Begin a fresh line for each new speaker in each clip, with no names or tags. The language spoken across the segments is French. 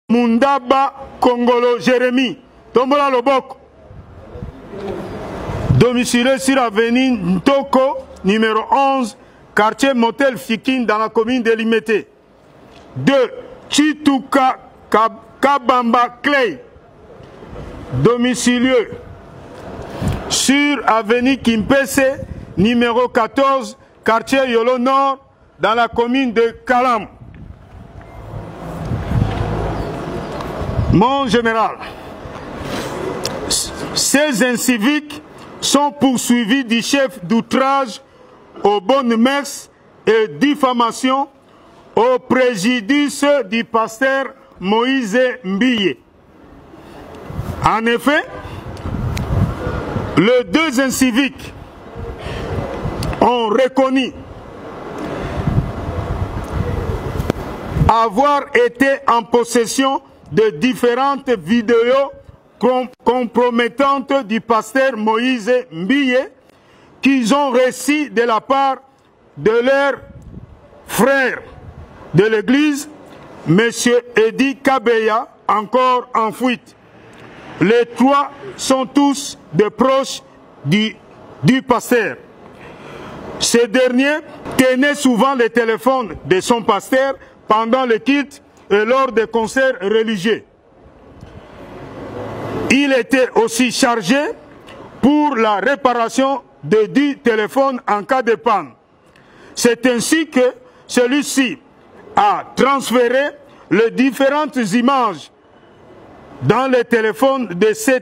Mundaba Kongolo Jérémy, Tombola Loboko. Domicilié sur avenue Ntoko, numéro 11, quartier Motel Fikin, dans la commune de Limete. 2. Chituka Kabamba Clay, domicilié sur avenue Kimpese, numéro 14, quartier Yolo Nord, dans la commune de Kalam. Mon général, ces inciviques sont poursuivis du chef d'outrage aux bonnes mœurs et diffamation au préjudice du pasteur Moïse Mbiye. En effet, les deux inciviques ont reconnu avoir été en possession de différentes vidéos compromettantes du pasteur Moïse Mbiye qu'ils ont reçues de la part de leur frère de l'église, M. Edi Kabeya, encore en fuite. Les trois sont tous des proches du pasteur. Ce dernier tenait souvent le téléphone de son pasteur pendant le culte et lors des concerts religieux. Il était aussi chargé pour la réparation de 10 téléphones en cas de panne. C'est ainsi que celui-ci a transféré les différentes images dans les téléphones de ces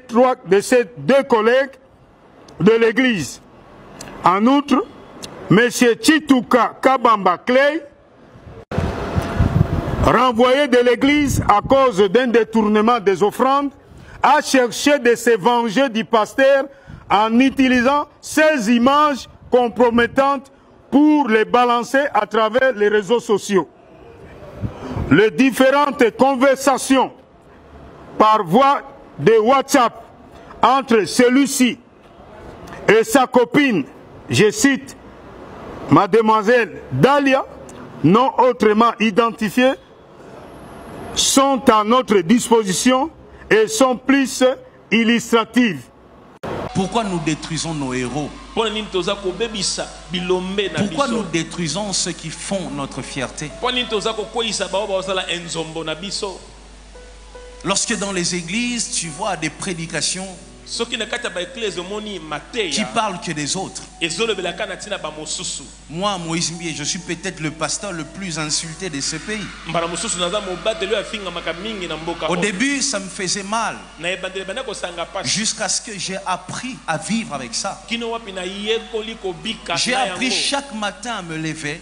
deux collègues de l'église. En outre, M. Chituka Kabamba Clay, renvoyé de l'église à cause d'un détournement des offrandes, a cherché de se venger du pasteur en utilisant ces images compromettantes pour les balancer à travers les réseaux sociaux. Les différentes conversations par voie de WhatsApp entre celui-ci et sa copine, je cite, mademoiselle Dalia, non autrement identifiée, sont à notre disposition et sont plus illustratives.
Pourquoi nous détruisons nos héros? Pourquoi nous détruisons ceux qui font notre fierté? Lorsque dans les églises, tu vois des prédications qui parlent que des autres. Moi, Moïse Mbiye, je suis peut-être le pasteur le plus insulté de ce pays. Au début, ça me faisait mal. Jusqu'à ce que j'ai appris à vivre avec ça. J'ai appris chaque matin à me lever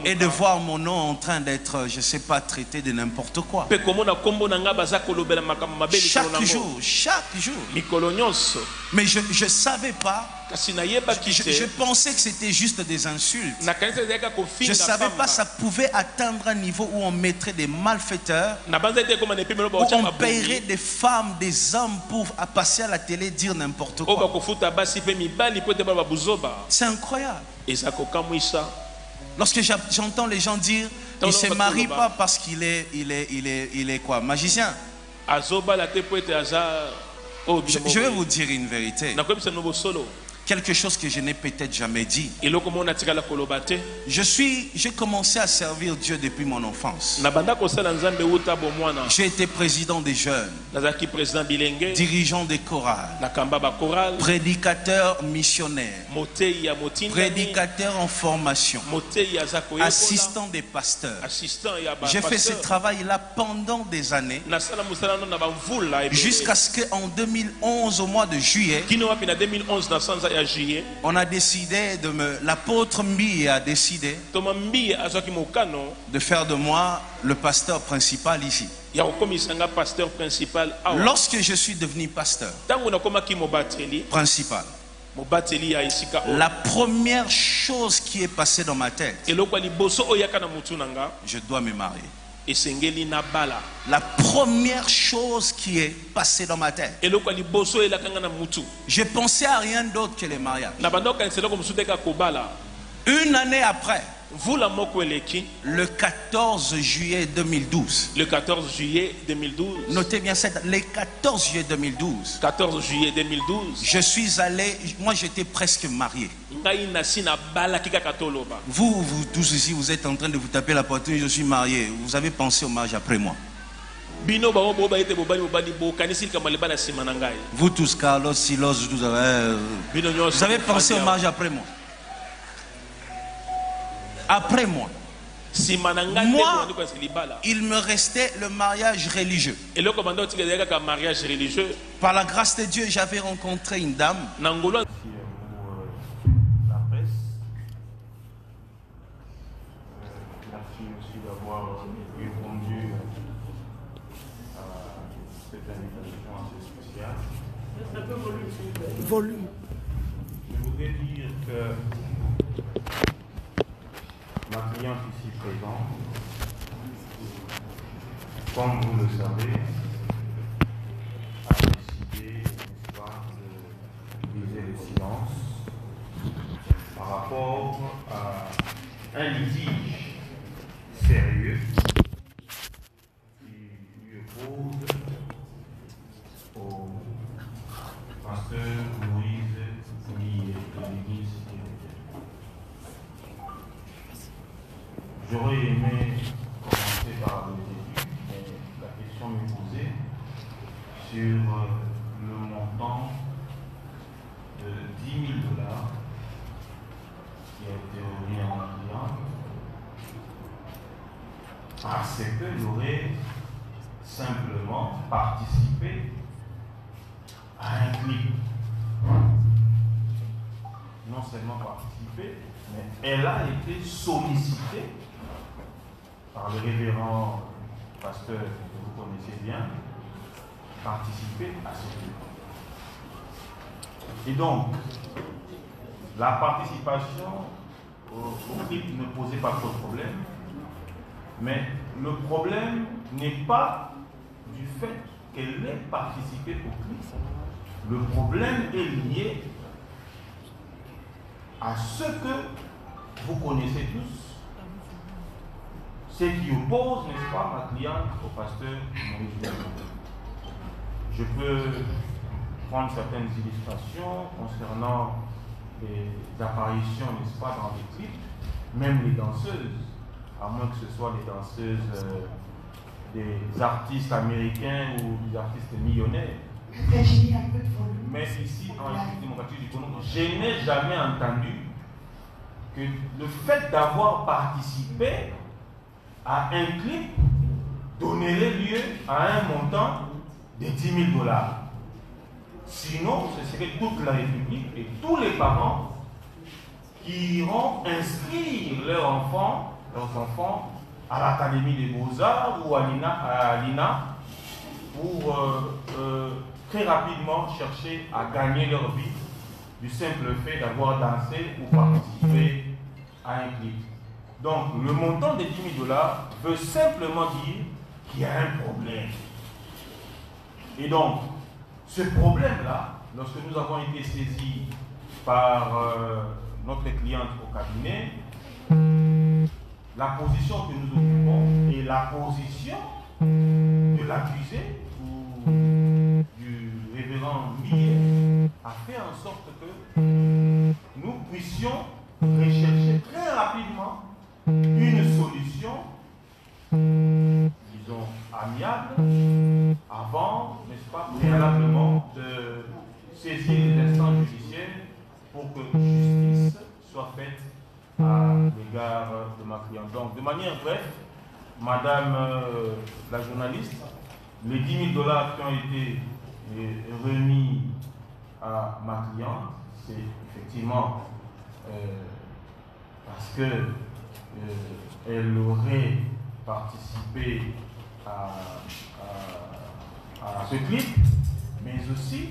et de voir mon nom en train d'être, je ne sais pas, traité de n'importe quoi. Chaque jour. Mais je ne savais pas. Je pensais que c'était juste des insultes. Je ne savais pas que ça pouvait atteindre un niveau où on mettrait des malfaiteurs, où on paierait des femmes, des hommes pour passer à la télé dire n'importe quoi. C'est incroyable. Lorsque j'entends les gens dire il ne se marie pas parce qu'il est quoi, magicien. Je vais vous dire une vérité. Quelque chose que je n'ai peut-être jamais dit. J'ai commencé à servir Dieu depuis mon enfance. J'ai été président des jeunes, dirigeant des chorales, prédicateur missionnaire, prédicateur en formation, assistant des pasteurs. J'ai fait ce travail-là pendant des années, jusqu'à ce qu'en 2011, au mois de juillet, on a décidé l'apôtre Mbiye a décidé de faire de moi le pasteur principal ici. Lorsque je suis devenu pasteur principal, la première chose qui est passée dans ma tête, je dois me marier. La première chose qui est passée dans ma tête, je pensais à rien d'autre que le mariage. Une année après, Vous la mokweleki. Le 14 juillet 2012. Le 14 juillet 2012. Notez bien ça. Le 14 juillet 2012. 14 juillet 2012. Je suis allé. Moi, j'étais presque marié. Vous tous ici, vous êtes en train de vous taper la poitrine. Je suis marié. Vous avez pensé au mariage après moi. Vous tous, Carlos, Silos, vous avez pensé au mariage après moi. Après moi. Moi, il me restait le mariage religieux. Par la grâce de Dieu, j'avais rencontré une dame.
Merci aussi d'avoir répondu à cette invitation assez spéciale. Un peu volume. Je voudrais dire que ma cliente ici présente, comme vous le savez, a décidé, n'est-ce pas, de briser le silence par rapport à un litige sérieux qui lui oppose au pasteur Moïse Lee de l'église. J'aurais aimé commencer par le début, mais la question m'est posée sur le montant de $10 000 qui a été remis à mon client, parce qu'il aurait simplement participé à un clip. Non seulement participé, mais elle a été sollicitée par le révérend pasteur que vous connaissez bien, participer à ce clip. Et donc, la participation au clip ne posait pas trop de problème. Mais le problème n'est pas du fait qu'elle ait participé au clip. Le problème est lié à ce que vous connaissez tous, ce qui oppose, n'est-ce pas, ma cliente au pasteur Moïse Lee. Je peux prendre certaines illustrations concernant les apparitions, n'est-ce pas, dans les clips, même les danseuses. À moins que ce soit les danseuses des artistes américains ou des artistes millionnaires. Mais ici, en République démocratique du Congo, je n'ai jamais entendu que le fait d'avoir participé à un clip donnerait lieu à un montant de $10 000. Sinon, ce serait toute la République et tous les parents qui iront inscrire leurs enfants à l'Académie des Beaux-Arts ou à l'INA pour très rapidement chercher à gagner leur vie du simple fait d'avoir dansé ou participé à un clip. Donc le montant de $10 000 veut simplement dire qu'il y a un problème. Et donc ce problème-là, lorsque nous avons été saisis par notre cliente au cabinet, la position que nous occupons est la position de l'accusé ou du révérend Millet a fait en sorte que nous puissions rechercher très rapidement une solution, disons, amiable, avant, n'est-ce pas, préalablement de saisir les instances judiciaires pour que justice soit faite à l'égard de ma cliente. Donc, de manière brève, madame la journaliste, les $10 000 qui ont été remis à ma cliente, c'est effectivement parce qu'elle aurait participé à ce clip, mais aussi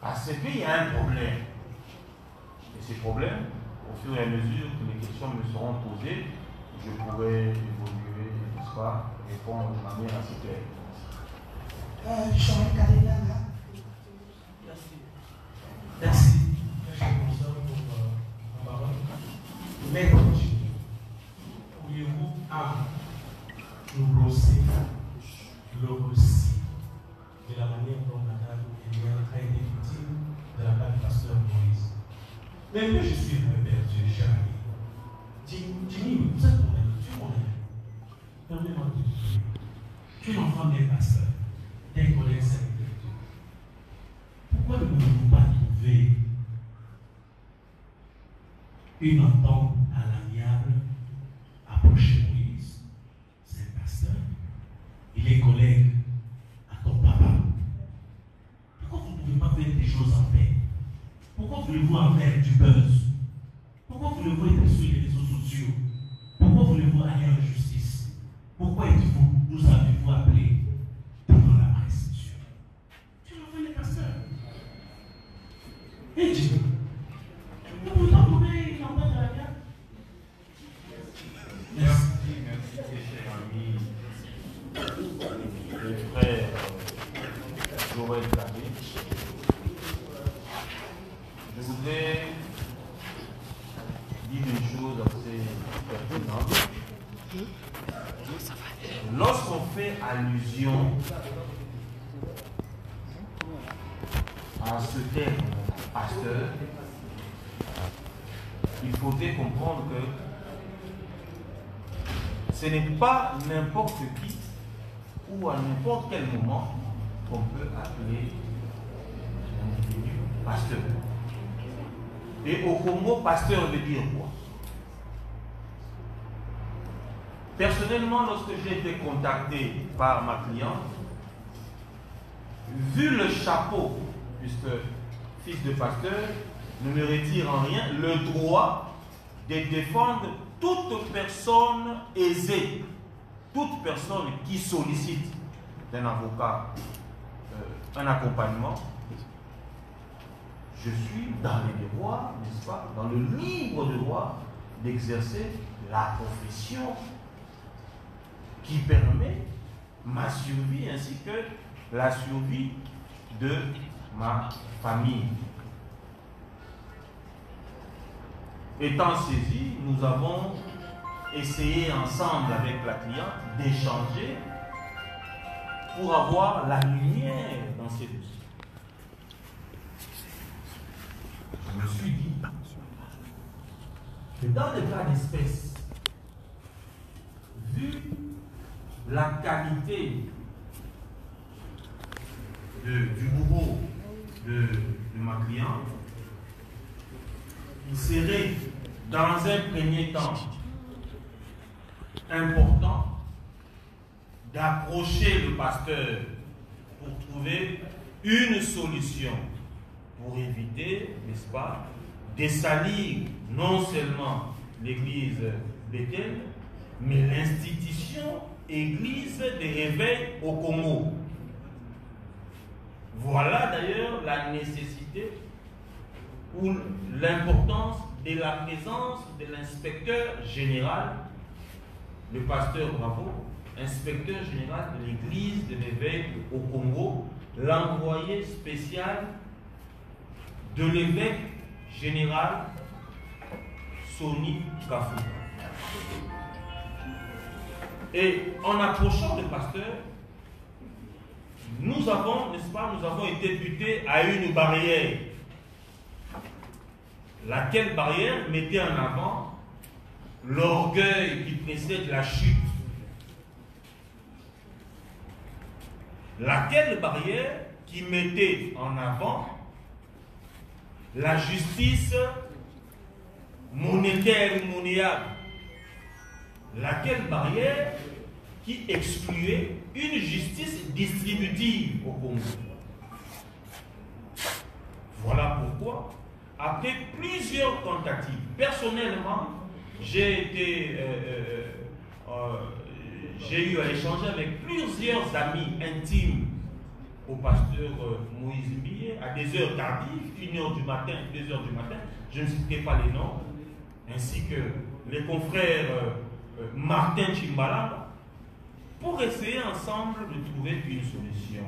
parce qu'il y a un problème. Et ces problèmes, au fur et à mesure que les questions me seront posées, je pourrai évoluer, n'est-ce pas, répondre de manière assez claire.
Merci. Merci pour la parole. Mais Mais que je suis perdu, cher ami. Jimmy, vous êtes mon ami, tu es mon ami. Permets-moi de te dire, tu es l'enfant des pasteurs, des collègues serviteurs de Dieu. Pourquoi ne pouvons-nous pas trouver une entente à l'amiable, approcher Moïse, c'est un pasteur, et les collègues à ton papa? Pourquoi vous ne pouvez pas faire des choses en paix? Pourquoi voulez-vous en faire du buzz? Pourquoi voulez-vous être sur les réseaux sociaux? Pourquoi voulez-vous aller en justice? Pourquoi nous avez-vous appelé devant la presse? Tu l'as fait les pasteurs. Et Dieu, vous pouvez pas trouver une entente de la guerre?
Merci, cher ami, le frère Joël Tabé. Je voudrais dire une chose assez pertinente. Lorsqu'on fait allusion à ce terme pasteur, il faudrait comprendre que ce n'est pas n'importe qui ou à n'importe quel moment qu'on peut appeler un individu pasteur. Et au Congo, pasteur veut dire quoi? Personnellement, lorsque j'ai été contacté par ma cliente, vu le chapeau, puisque fils de pasteur ne me retire en rien le droit de défendre toute personne aisée, toute personne qui sollicite d'un avocat un accompagnement. Je suis dans les devoirs, n'est-ce pas, dans le libre droit d'exercer la profession qui permet ma survie ainsi que la survie de ma famille. Étant saisi, nous avons essayé ensemble avec la cliente d'échanger pour avoir la lumière dans ces dossiers. Je me suis dit que dans le cas d'espèce, vu la qualité du bourreau de ma cliente, il serait dans un premier temps important d'approcher le pasteur pour trouver une solution pour éviter, n'est-ce pas, de salir non seulement l'église Bethel, mais l'institution église de réveil au Congo. Voilà d'ailleurs la nécessité ou l'importance de la présence de l'inspecteur général, le pasteur Bravo, inspecteur général de l'église de l'évêque au Congo, l'envoyé spécial de l'évêque général Soni Kafuta. Et en approchant le pasteur, nous avons, n'est-ce pas, nous avons été butés à une barrière. Laquelle barrière mettait en avant l'orgueil qui précède la chute. Laquelle barrière qui mettait en avant la justice monétaire ou monnayable. Laquelle barrière qui excluait une justice distributive au Congo. Voilà pourquoi, après plusieurs tentatives, personnellement, j'ai eu à échanger avec plusieurs amis intimes au pasteur Moïse Billet à des heures tardives, 1h du matin, 2h du matin, je ne citerai pas les noms, ainsi que les confrères Martin Chimbala, pour essayer ensemble de trouver une solution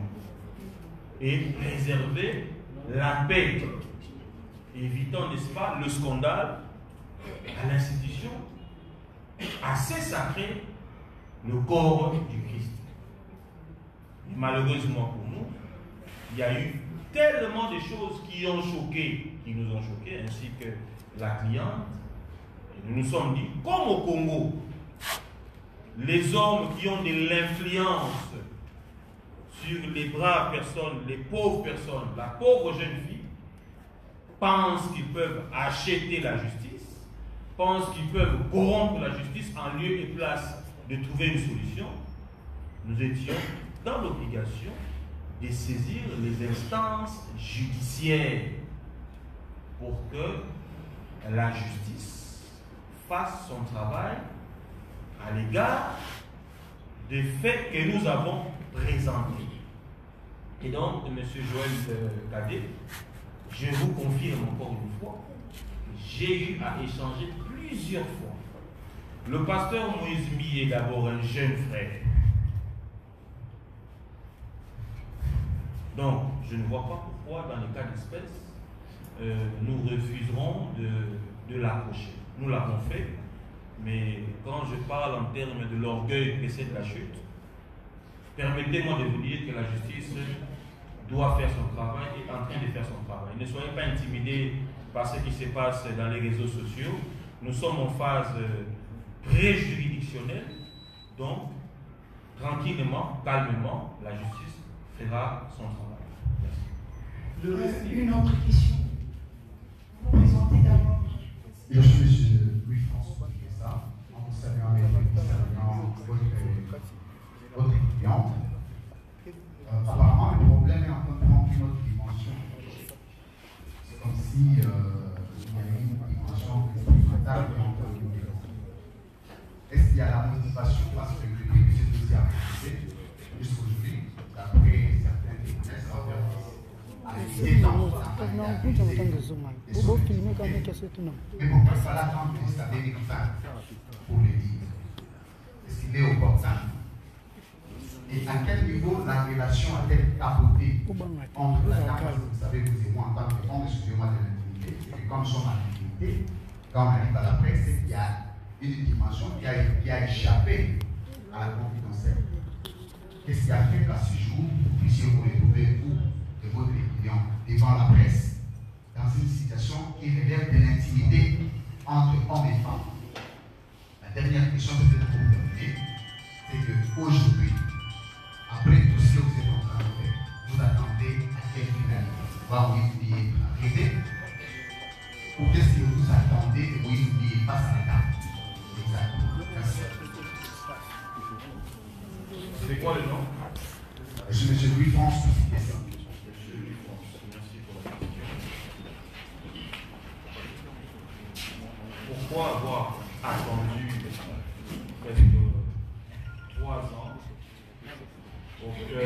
et préserver la paix, évitant, n'est-ce pas, le scandale à l'institution assez sacrée, le corps du Christ. Et malheureusement pour nous, il y a eu tellement de choses qui ont choqué, qui nous ont choqués, ainsi que la cliente. Et nous nous sommes dit, comme au Congo, les hommes qui ont de l'influence sur les braves personnes, les pauvres personnes, la pauvre jeune fille, pensent qu'ils peuvent acheter la justice, pensent qu'ils peuvent corrompre la justice en lieu et place de trouver une solution. Nous étions dans l'obligation de saisir les instances judiciaires pour que la justice fasse son travail à l'égard des faits que nous avons présentés. Et donc, M. Joël Cadet, je vous confirme encore une fois, j'ai eu à échanger plusieurs fois. Le pasteur Moïse Mi est d'abord un jeune frère. Donc, je ne vois pas pourquoi, dans les cas d'espèce, nous refuserons de l'approcher. Nous l'avons fait, mais quand je parle en termes de l'orgueil précède la chute, permettez-moi de vous dire que la justice doit faire son travail et est en train de faire son travail. Ne soyez pas intimidés par ce qui se passe dans les réseaux sociaux. Nous sommes en phase pré-juridictionnelle, donc tranquillement, calmement, la justice fera son travail. Merci.
Une autre question. Vous vous présentez d'abord.
Je suis M. Louis-François Guessa, en saluant votre cliente. Apparemment, le problème est en train de prendre une autre dimension. C'est comme si il y avait une dimension fatale qui est en train de nous. Est-ce qu'il y a la motivation parce que le public que ce dossier a précisé jusqu'aujourd'hui, d'après certains témoignages, ça va faire mais bon, il fallait attendre que ça devienne fin pour le dire. Est-ce qu'il est opportun? Et à quel niveau la relation a-t-elle capoté entre la dame, parce que vous savez, vous et moi, en tant que homme, excusez-moi de l'intimité, et comme nous sommes à l'intimité, quand on arrive à la presse, c'est qu'il y a une dimension qui a échappé à la confidentielle. Qu'est-ce qui a fait qu'à ce jour, vous puissiez vous retrouver, vous, de votre client, devant la presse, dans une situation qui relève de l'intimité entre hommes et femmes? La dernière question peut-être pour terminer, c'est qu'aujourd'hui, après tout ce que vous êtes en train de faire, vous attendez à quelle finalité? Moïse Ndiaye arriver? Ou qu'est-ce que vous attendez que Moïse Ndiaye passe à la table? Exactement. Merci.
C'est quoi le nom?
Je suis M. Louis-François Guessa.
M. Louis-François, merci pour la question. Pourquoi avoir attendu presque 3 ans pour que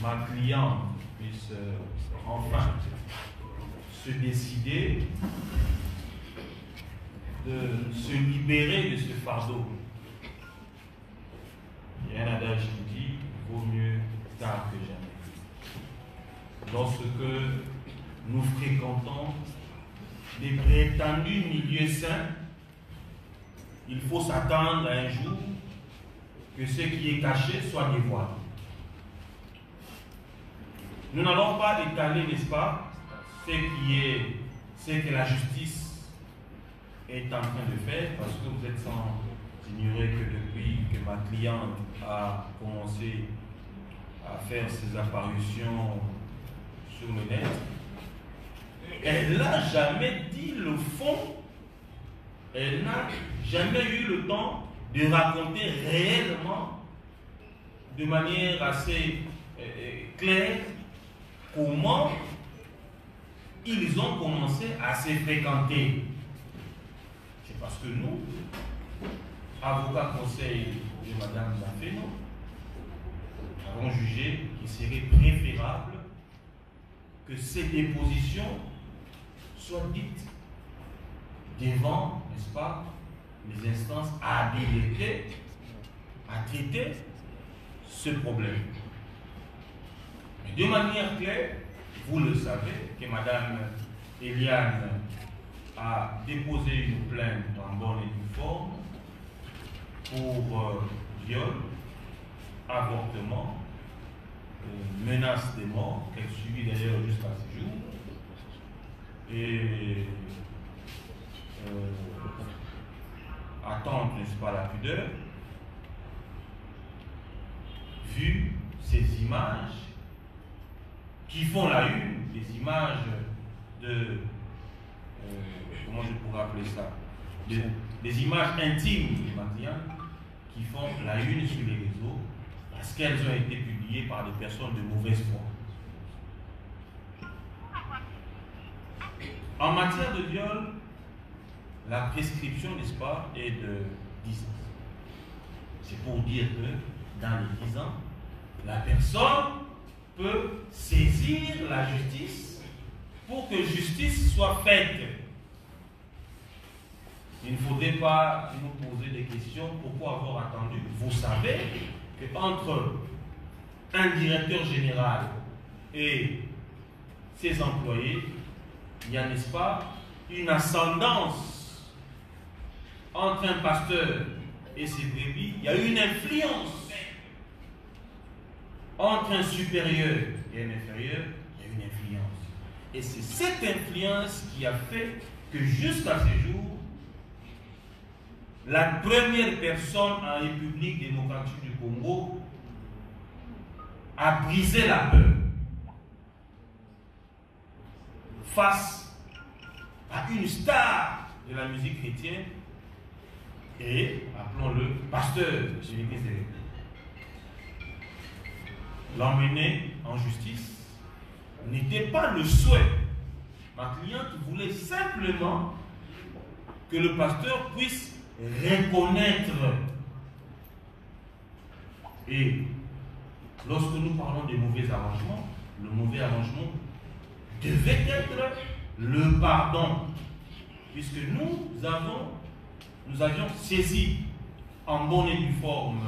ma cliente puisse enfin se décider de se libérer de ce fardeau? Il y a un adage qui dit « vaut mieux tard que jamais ». Lorsque nous fréquentons des prétendus milieux sains, il faut s'attendre à un jour que ce qui est caché soit dévoilé. Nous n'allons pas étaler, n'est-ce pas, ce que la justice est en train de faire, parce que vous êtes sans ignorer que depuis que ma cliente a commencé à faire ses apparitions sur le net, elle n'a jamais dit le fond, elle n'a jamais eu le temps de raconter réellement, de manière assez claire, comment ils ont commencé à se fréquenter. C'est parce que nous, avocats conseil de Mme Zafeno, avons jugé qu'il serait préférable que ces dépositions soient dites devant, n'est-ce pas, les instances habilitées à traiter ce problème. Mais de manière claire, vous le savez, que Mme Eliane a déposé une plainte en bonne et due forme pour viol, avortement, menace menace de mort, qu'elle subit d'ailleurs jusqu'à ce jour. Et attendre, n'est-ce pas, la pudeur, vu ces images qui font la une, des images de, comment je pourrais appeler ça, des images intimes de Matliane qui font la une sur les réseaux parce qu'elles ont été publiées par des personnes de mauvaise foi. En matière de viol, la prescription, n'est-ce pas, est de 10 ans. C'est pour dire que dans les 10 ans, la personne peut saisir la justice pour que justice soit faite. Il ne faudrait pas nous poser des questions. Pourquoi avoir attendu? Vous savez qu'entre un directeur général et ses employés, il y a, n'est-ce pas, une ascendance entre un pasteur et ses brebis. Il y a une influence entre un supérieur et un inférieur. Il y a une influence. Et c'est cette influence qui a fait que jusqu'à ce jour, la première personne en République démocratique du Congo a brisé la peur face à une star de la musique chrétienne et, appelons-le, pasteur de l'église de l'Église. L'emmener en justice n'était pas le souhait. Ma cliente voulait simplement que le pasteur puisse reconnaître. Et lorsque nous parlons des mauvais arrangements, le mauvais arrangement devait être le pardon, puisque nous avions saisi en bonne et due forme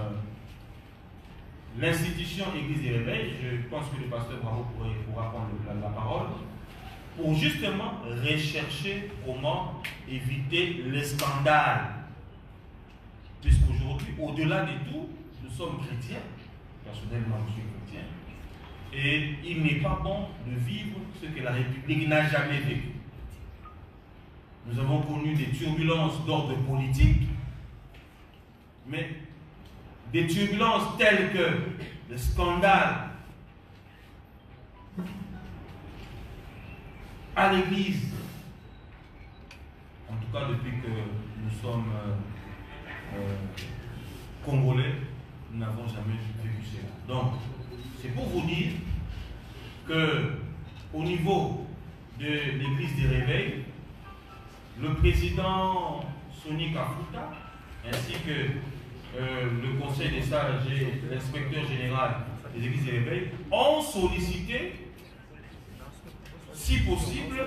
l'institution Église des Réveils. Je pense que le pasteur Bravo pourra prendre la parole pour justement rechercher comment éviter les scandales. Puisqu'aujourd'hui, au-delà de tout, nous sommes chrétiens. Personnellement, je suis chrétien. Et il n'est pas bon de vivre ce que la République n'a jamais vécu. Nous avons connu des turbulences d'ordre politique, mais des turbulences telles que le scandale à l'Église, en tout cas depuis que nous sommes Congolais, nous n'avons jamais vécu cela. Donc, c'est pour vous dire que au niveau de l'Église des Réveils, le président Sonny Kafuta, ainsi que le conseil des sages et l'inspecteur général des Églises des Réveils ont sollicité, si possible,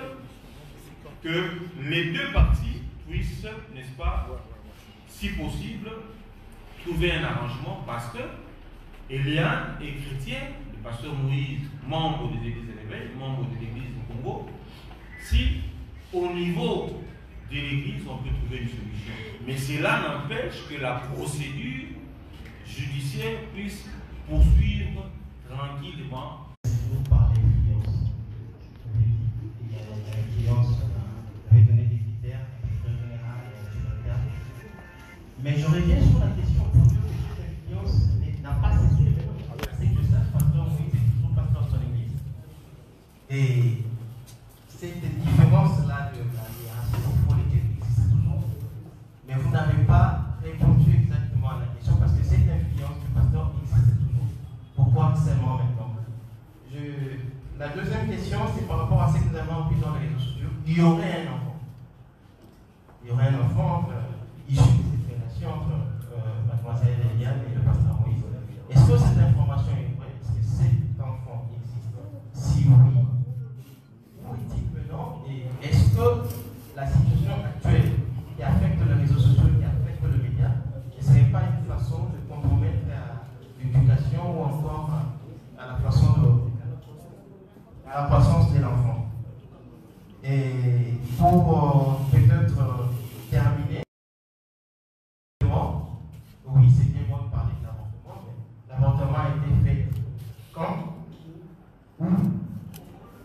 que les deux parties puissent, n'est-ce pas, si possible, trouver un arrangement parce que Eliane est chrétienne, le pasteur Moïse, membre des Églises de l'Éveil, membre de l'Église du Congo. Si au niveau de l'Église, on peut trouver une solution. Mais cela n'empêche que la procédure judiciaire puisse poursuivre tranquillement.
Vous parlez d'influence. Il y a l'influence, vous avez donné des critères, des général et mais je reviens sur la question pour dire que cette influence n'a pas cessé de venir. C'est que ça, pasteur Moïse est toujours pasteur de son église. Et cette différence-là de la hiérarchie politique existe toujours. Mais vous n'avez pas répondu exactement à la question parce que cette influence du pasteur existe toujours. Pourquoi seulement maintenant? La deuxième question, c'est par rapport à ce que nous avons appris dans les réseaux sociaux. Il y aurait un enfant. Il y aurait un enfant issu de cette relation entre mademoiselle Eliane et le pasteur Moïse. Est-ce que cette information est vraie? Est-ce que cet enfant existe? Si oui, où est-il maintenant? Et est-ce que la situation actuelle qui affecte les réseaux sociaux, qui affecte le média, ne serait pas une façon de compromettre l'éducation ou encore à la façon à la croissance de l'enfant? Et pour peut-être terminer, oui, c'est bien moi de parler de l'avortement, mais l'avortement a été fait quand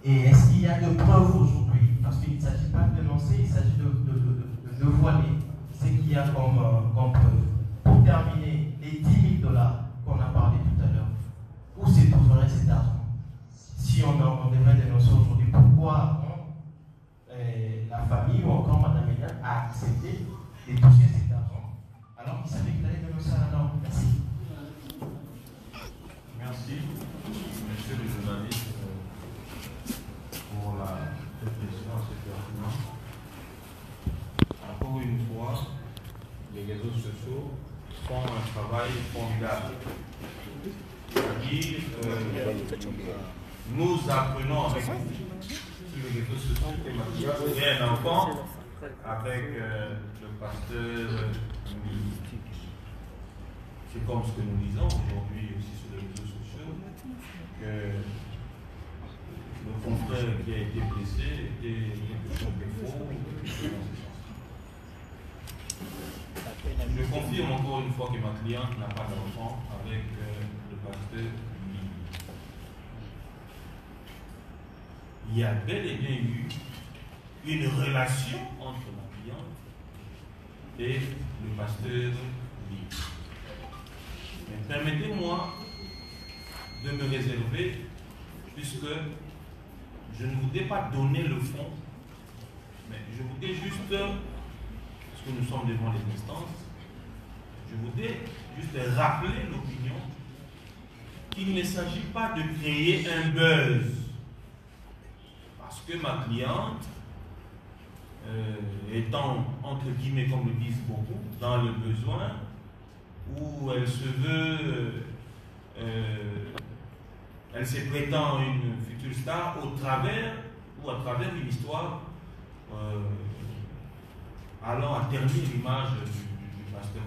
Et est-ce qu'il y a de preuves aujourd'hui? Parce qu'il ne s'agit pas de dénoncer, il s'agit de voiler ce qu'il y a comme preuve. Pour terminer, les 10 000 $ qu'on a parlé tout à l'heure, où se trouverait cet argent? Si on devrait dénoncer aujourd'hui, pourquoi la famille ou encore Mme Eliane a accepté de toucher cet argent alors qu'il savait qu'il allait dénoncer à la norme? Merci.
Merci, monsieur le journaliste, pour la réflexion assez pertinente. Encore une fois, les réseaux sociaux font un travail formidable. C'est-à-dire, nous apprenons avec sur les réseaux sociaux qu'il y a un enfant avec le pasteur. C'est comme ce que nous disons aujourd'hui aussi sur les réseaux sociaux, que le confrère qui a été blessé était quelque chose de faux. Je confirme encore une fois que ma cliente n'a pas d'enfant avec le pasteur. Il y a bel et bien eu une relation entre ma cliente et le pasteur Lee. Mais permettez-moi de me réserver, puisque je ne voudrais pas donner le fond, mais je voudrais juste, parce que nous sommes devant les instances, je voudrais juste rappeler l'opinion qu'il ne s'agit pas de créer un buzz. Parce que ma cliente, étant, entre guillemets, comme le disent beaucoup, dans le besoin, où elle se veut, elle se prétend une future star au travers, ou à travers une histoire allant à ternir l'image du pasteur.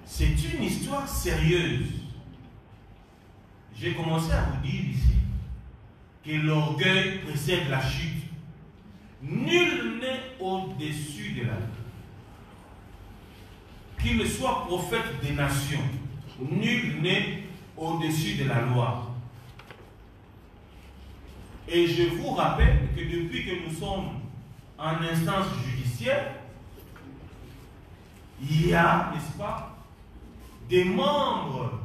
C'est une histoire sérieuse. J'ai commencé à vous dire ici que l'orgueil précède la chute. Nul n'est au-dessus de la loi. Qu'il soit prophète des nations, nul n'est au-dessus de la loi. Et je vous rappelle que depuis que nous sommes en instance judiciaire, il y a, n'est-ce pas, des membres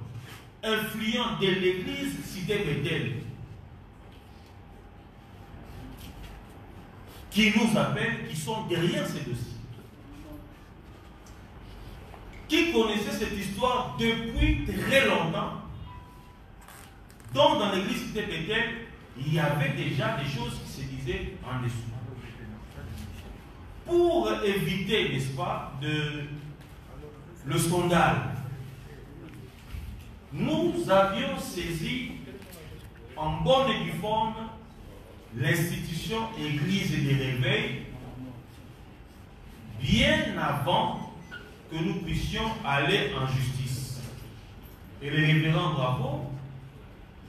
influents de l'église Cité Bethel qui nous appellent, qui sont derrière ces dossiers, qui connaissaient cette histoire depuis très longtemps, dont dans l'église Cité Bethel, il y avait déjà des choses qui se disaient en dessous. Pour éviter, n'est-ce pas, le scandale, nous avions saisi en bonne et due forme l'institution Église des Réveils bien avant que nous puissions aller en justice. Et le révérend Bravo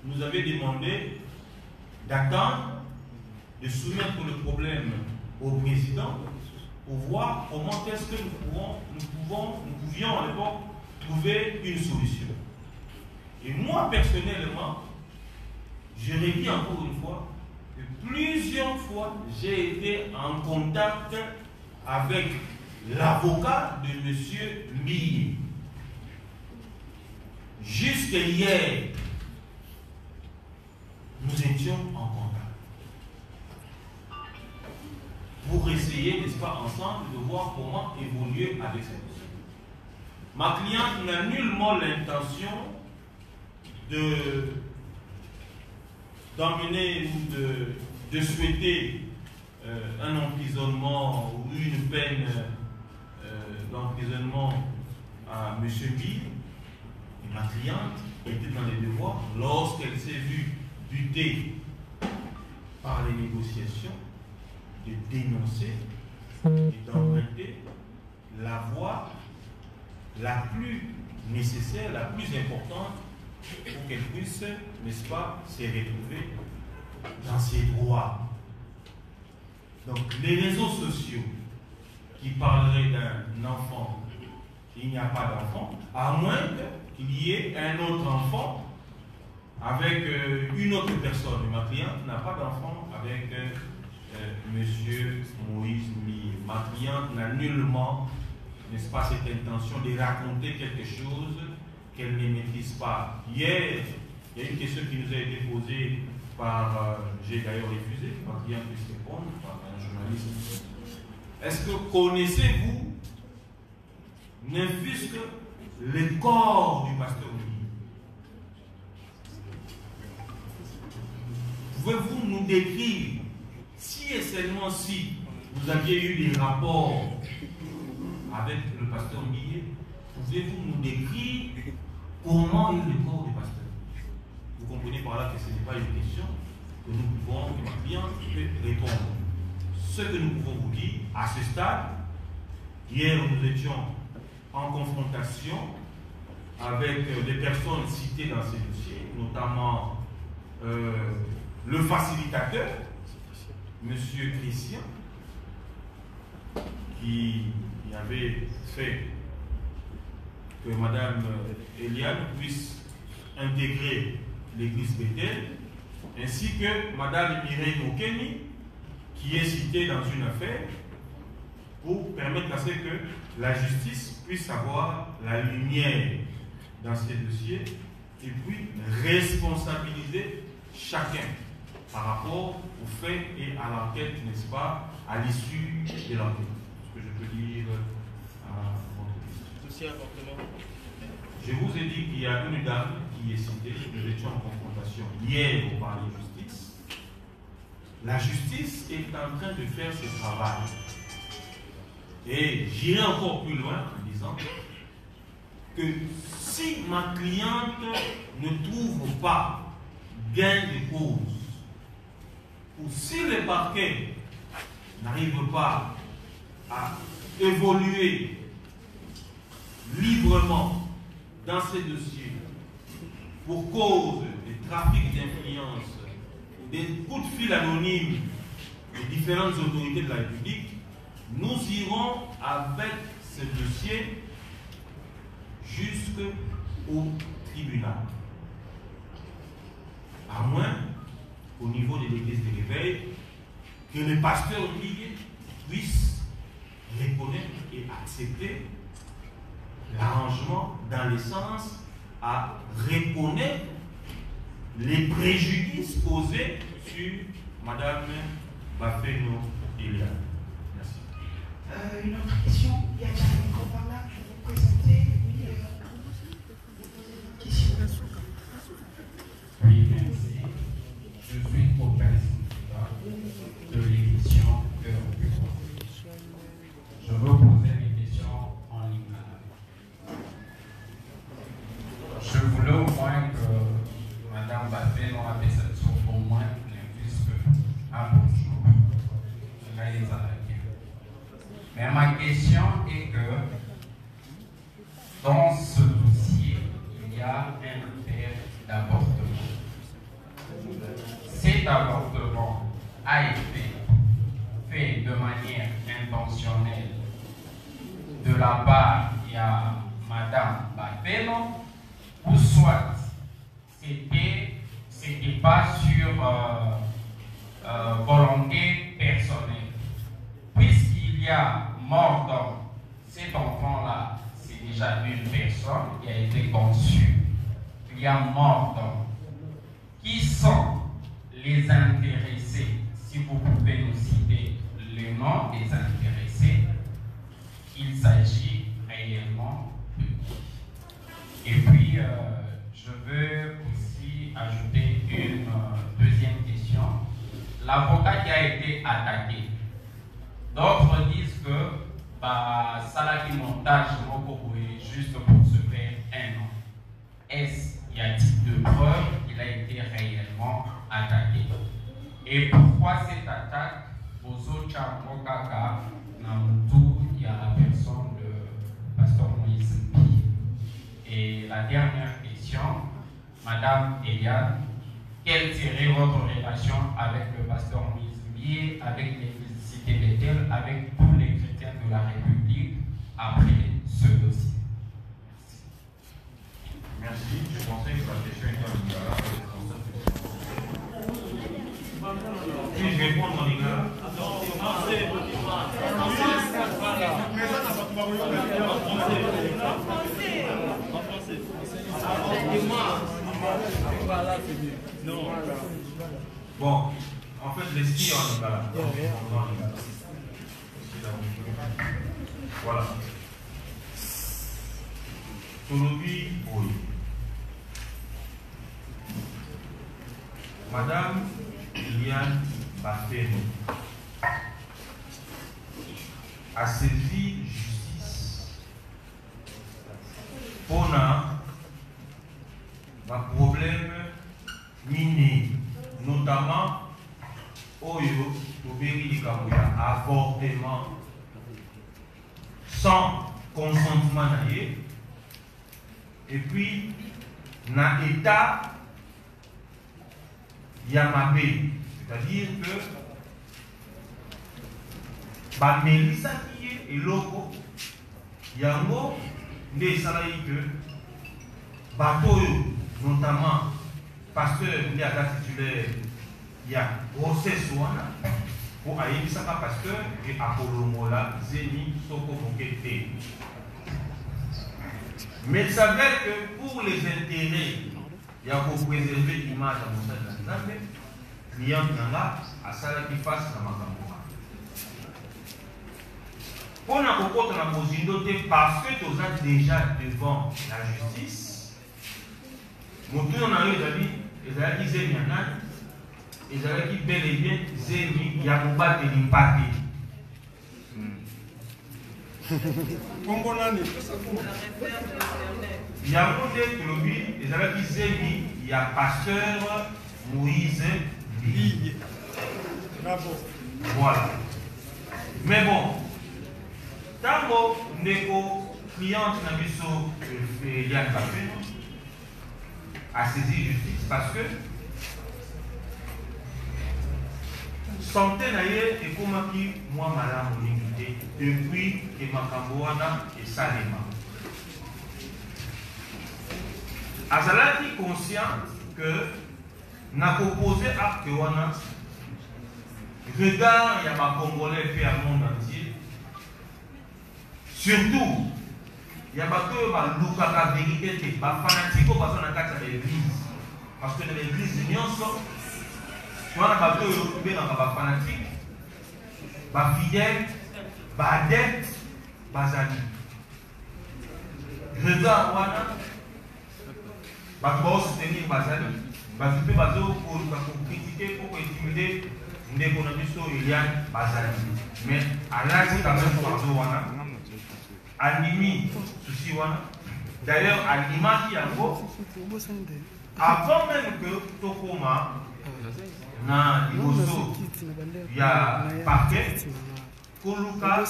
nous avait demandé d'attendre, de soumettre le problème au président pour voir comment est-ce que nous pouvions à l'époque trouver une solution. Et moi personnellement, je redis encore une fois que plusieurs fois j'ai été en contact avec l'avocat de M. Mille. Jusqu'à hier, nous étions en contact pour essayer, n'est-ce pas, ensemble, de voir comment évoluer avec cette question. Ma cliente n'a nullement l'intention d'emmener ou de souhaiter un emprisonnement ou une peine d'emprisonnement à M. Bill. Et ma cliente était dans les devoirs lorsqu'elle s'est vue butée par les négociations de dénoncer et d'emprunter la voie la plus nécessaire, la plus importante pour qu'elle puisse, n'est-ce pas, se retrouver dans ses droits. Donc les réseaux sociaux qui parleraient d'un enfant, il n'y a pas d'enfant, à moins qu'il y ait un autre enfant avec une autre personne. Ma cliente n'a pas d'enfant avec monsieur Moïse Millet. Ma cliente n'a nullement, n'est-ce pas, cette intention de raconter quelque chose qu'elle ne maîtrise pas. Hier, il y a une question qui nous a été posée par, j'ai d'ailleurs refusé, que ma cliente puisse répondre, par un journaliste. Est-ce que connaissez-vous, ne fût-ce que le corps du pasteur Millet? Pouvez-vous nous décrire, si et seulement si vous aviez eu des rapports avec le pasteur Millet, pouvez-vous nous décrire comment est le corps du pasteur? Vous comprenez par là que ce n'est pas une question que nous pouvons, que ma cliente peut répondre. Ce que nous pouvons vous dire, à ce stade, hier nous étions en confrontation avec des personnes citées dans ces dossiers, notamment le facilitateur, M. Christian, qui avait fait que Mme Eliane puisse intégrer l'église Bethel, ainsi que Mme Mireille Okeni, qui est citée dans une affaire pour permettre à ce que la justice puisse avoir la lumière dans ces dossiers et puis responsabiliser chacun par rapport aux faits et à l'enquête, n'est-ce pas, à l'issue de l'enquête. Ce que je peux dire à votre question. Je vous ai dit qu'il y a une dame qui est citée, nous étions en confrontation hier au palais de justice. La justice est en train de faire ce travail. Et j'irai encore plus loin en disant que si ma cliente ne trouve pas gain de cause, ou si le parquet n'arrive pas à évoluer librement dans ces dossiers pour cause de trafic d'influence, des coups de fil anonymes des différentes autorités de la République, nous irons avec ce dossier jusqu'au tribunal. À moins, au niveau de l'église de l'éveil, que le pasteur Millet puisse reconnaître et accepter l'arrangement dans le sens à reconnaître les préjudices causés sur Mme Bafeno Eliane. Merci.
Une autre question. Il y a un micro par là pour vous présenter. Question.
Oui, merci. Je suis co-président de l'émission Cœur du Roi. Je veux poser mes questions en ligne. Je voulais au moins que Mme Bafeno avait cette source au moins puisque un bonjour. Cela est à la guerre. Mais ma question est que dans ce dossier, il y a un affaire d'avortement. Cet avortement a été fait de manière intentionnelle de la part de Mme Bafeno, ou soit c'était pas sur volonté personnelle. Puisqu'il y a mort d'homme, cet enfant-là, c'est déjà une personne qui a été conçue. Il y a mort d'homme. Qui sont les intéressés? Si vous pouvez nous citer le nom des intéressés, il s'agit réellement de qui? Et puis, je veux aussi ajouter une deuxième question. L'avocat qui a été attaqué, d'autres disent que Salaki montage juste pour se faire un nom. Est-ce qu'il y a-t-il de preuves qu'il a été réellement attaqué? Et pourquoi cette attaque Bozo Chamokaka Namutu, il y a la personne de pasteur Moïse Millet? Et la dernière question, Madame Eliane, quelle serait votre relation avec le pasteur Moïse Millet, avec l'église Cité Bethel, avec tous les chrétiens de la République après ce dossier?
Merci. Je pensais que la question était en je vais prendre les gars. Bon, en fait, l'esprit en est là. Voilà. Tolobi, oui. Madame Liliane Bafeno a saisi justice pour un problème miné, notamment Oyo, Toberi avortement sans consentement et puis dans l'état Yamabé, c'est-à-dire que Melissa qui est loco, Yango, les salariés que bateau, notamment pasteur, il y a titulaire, il y a grossesse pour aller ça pasteur et Apollo Mola, Zéni, Soko Mokete. Mais il s'avère que pour les intérêts, il y a pour préserver l'image à mon sein de la client Nanga à ça qui fasse dans ma campagne. Pour la cocotte, on a posé parce que tu as déjà devant la justice. Mon tour, on a eu des amis, ils ont dit Zémianan, ils ont dit bel et bien Zémi, Yamouba de l'impact. Il y a un ils avaient dit Zémi, il y a pasteur Moïse Ligne. Voilà. Mais bon, tant que nos clients n'ont pas Yann Bafeno a saisi justice parce que santé d'ailleurs est comme qui moi madame Olingité depuis que Makamboana et Salema. Azalaki conscient que n'a proposé à Kewana regard il y a ma Congolais et à monde entier. Surtout, il y a pas que la vérité, les fanatiques parce qu'on a qu'à l'église. Parce que dans l'église, il y a un on a pas de fanatique, fidèle, adepte, bazali. Regard, on a soutenir bazali. Pour critiquer, pour intimider l'économie Liliane Bazali. Mais à l'âge quand même pour Animi, souci d'ailleurs, à l'image qui a avant même que Tokoma, na Iboso, il y a parquet, Koluka,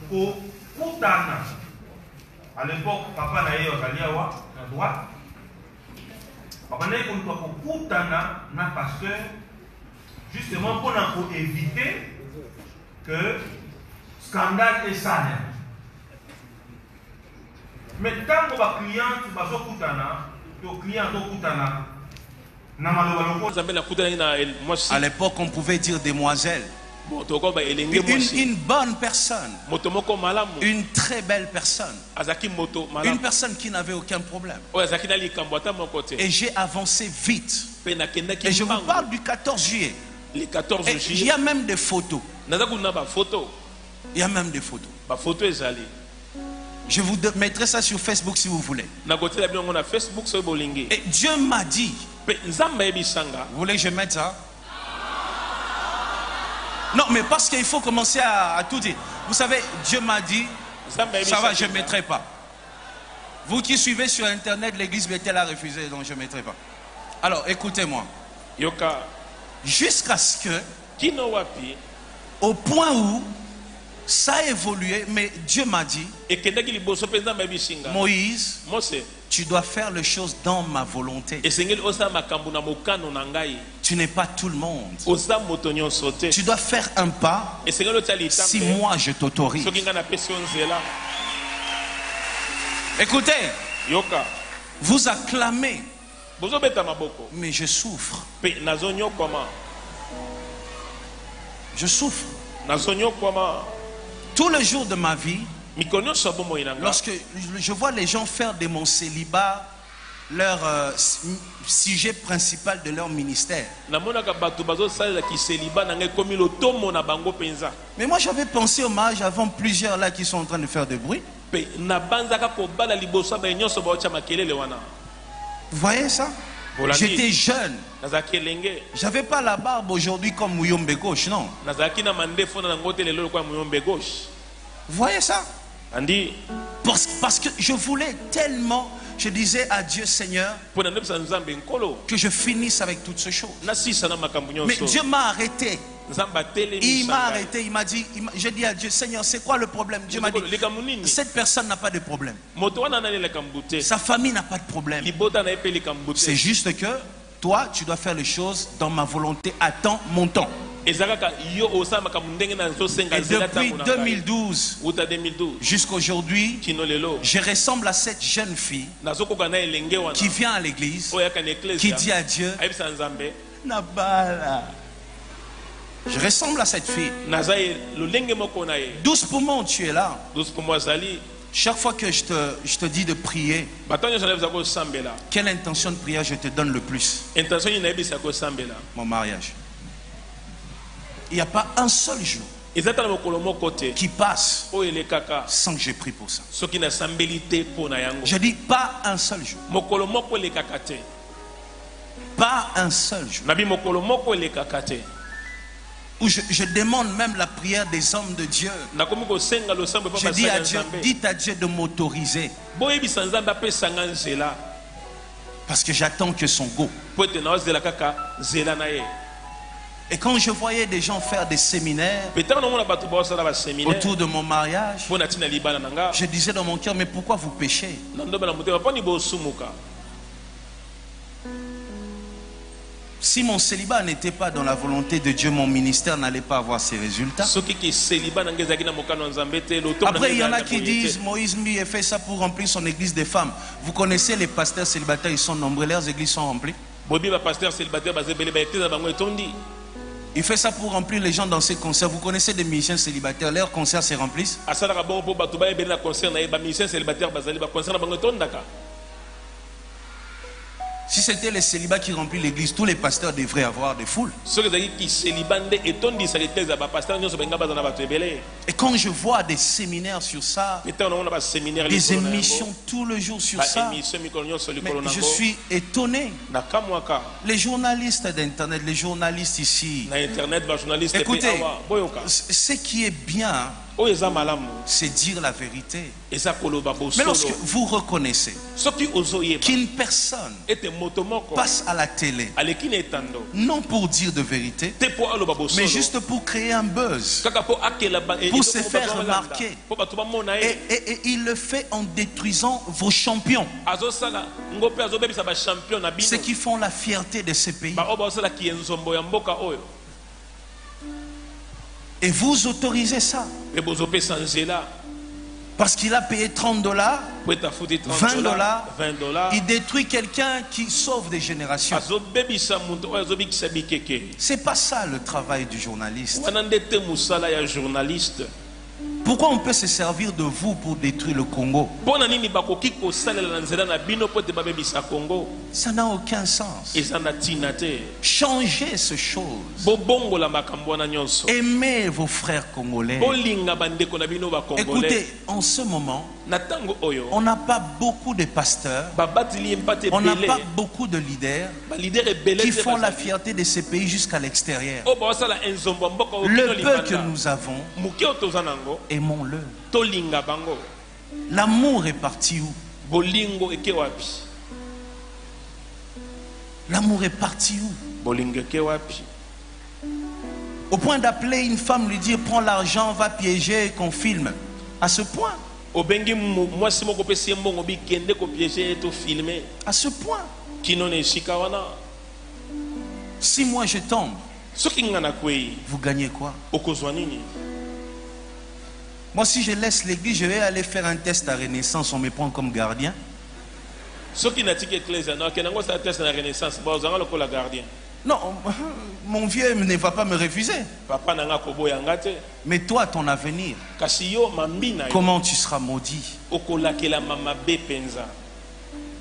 Kutana. À l'époque, papa n'a eu à droite. Papa n'a eu Kutana, na pasteur, justement pour éviter que scandale et salaire. Mais quand on va client, tu vas au Kutana, ton client au Kutana.
À l'époque, on pouvait dire demoiselle. Une bonne personne. Une très belle personne. Une personne qui n'avait aucun problème. Et j'ai avancé vite. Et je vous parle du 14 juillet. Il y a même des photos. Il y a même des photos. Je vous mettrai ça sur Facebook si vous voulez. Et Dieu m'a dit. Vous voulez que je mette ça? Non, mais parce qu'il faut commencer à tout dire. Vous savez, Dieu m'a dit, ça va, je ne mettrai pas. Vous qui suivez sur Internet, l'église Bethel a refusé, donc je ne mettrai pas. Alors, écoutez-moi. Jusqu'à ce que, au point où ça a évolué, mais Dieu m'a dit, Moïse, tu dois faire les choses dans ma volonté. Tu n'es pas tout le monde. Tu dois faire un pas si moi je t'autorise. Écoutez, vous acclamez, mais je souffre. Je souffre. Tous les jours de ma vie, lorsque je vois les gens faire de mon célibat leur sujet principal de leur ministère. Mais moi j'avais pensé au mariage avant plusieurs là qui sont en train de faire du bruit. Vous voyez ça? J'étais jeune. J'avais pas la barbe aujourd'hui comme Muyombe gauche, non. Vous voyez ça? Parce que je voulais tellement, je disais à Dieu Seigneur, que je finisse avec toutes ces choses. Mais Dieu m'a arrêté. Il m'a arrêté, il m'a dit, j'ai dit à Dieu Seigneur, c'est quoi le problème? Dieu m'a dit, cette personne n'a pas de problème. Sa famille n'a pas de problème. C'est juste que toi, tu dois faire les choses dans ma volonté à temps, mon temps. Et depuis 2012 jusqu'à aujourd'hui, je ressemble à cette jeune fille qui vient à l'église, qui dit à Dieu, Nabala. Je ressemble à cette fille. 12 poumons, tu es là. Chaque fois que je te dis de prier, quelle intention de prière je te donne le plus? Mon mariage. Il n'y a pas un seul jour qui passe sans que j'ai prié pour ça. Je dis pas un seul jour. Pas un seul jour. Où je demande même la prière des hommes de Dieu. Je dis à Dieu, dites à Dieu de m'autoriser. Parce que j'attends que son go. Et quand je voyais des gens faire des séminaires autour de mon mariage, je disais dans mon cœur, mais pourquoi vous péchez? Si mon célibat n'était pas dans la volonté de Dieu, mon ministère n'allait pas avoir ses résultats. Après, il y en a qui disent, Moïse lui a fait ça pour remplir son église des femmes. Vous connaissez les pasteurs célibataires, ils sont nombreux, leurs églises sont remplies. Il fait ça pour remplir les gens dans ses concerts. Vous connaissez des musiciens célibataires, leurs concerts se remplissent. Si c'était les célibats qui remplissent l'église, tous les pasteurs devraient avoir des foules. Et quand je vois des séminaires sur ça, des émissions tout le jour sur ça, mais je suis étonné. Les journalistes d'internet, les journalistes ici, écoutez, ce qui est bien, c'est dire la vérité. Mais lorsque vous reconnaissez qu'une personne passe à la télé, non pour dire de vérité, mais juste pour créer un buzz, pour se faire remarquer, et il le fait en détruisant vos champions, ceux qui font la fierté de ces pays. Et vous autorisez ça. Parce qu'il a payé $30, $20, il détruit quelqu'un qui sauve des générations. C'est pas ça le travail du journaliste. Pourquoi on peut se servir de vous pour détruire le Congo? Ça n'a aucun sens. Changez ces choses. Aimez vos frères congolais. Écoutez, en ce moment, on n'a pas beaucoup de pasteurs, on n'a pas beaucoup de leaders qui font la fierté de ces pays jusqu'à l'extérieur. Le peu que nous avons, aimons-le. L'amour est parti où? L'amour est parti où? Au point d'appeler une femme, lui dire prends l'argent, va piéger, qu'on filme. À ce point. À ce point. Si moi je tombe, vous gagnez quoi? Moi, si je laisse l'église, je vais aller faire un test à Renaissance, on me prend comme gardien. Non, mon vieux ne va pas me refuser. Mais toi, ton avenir, comment tu seras maudit?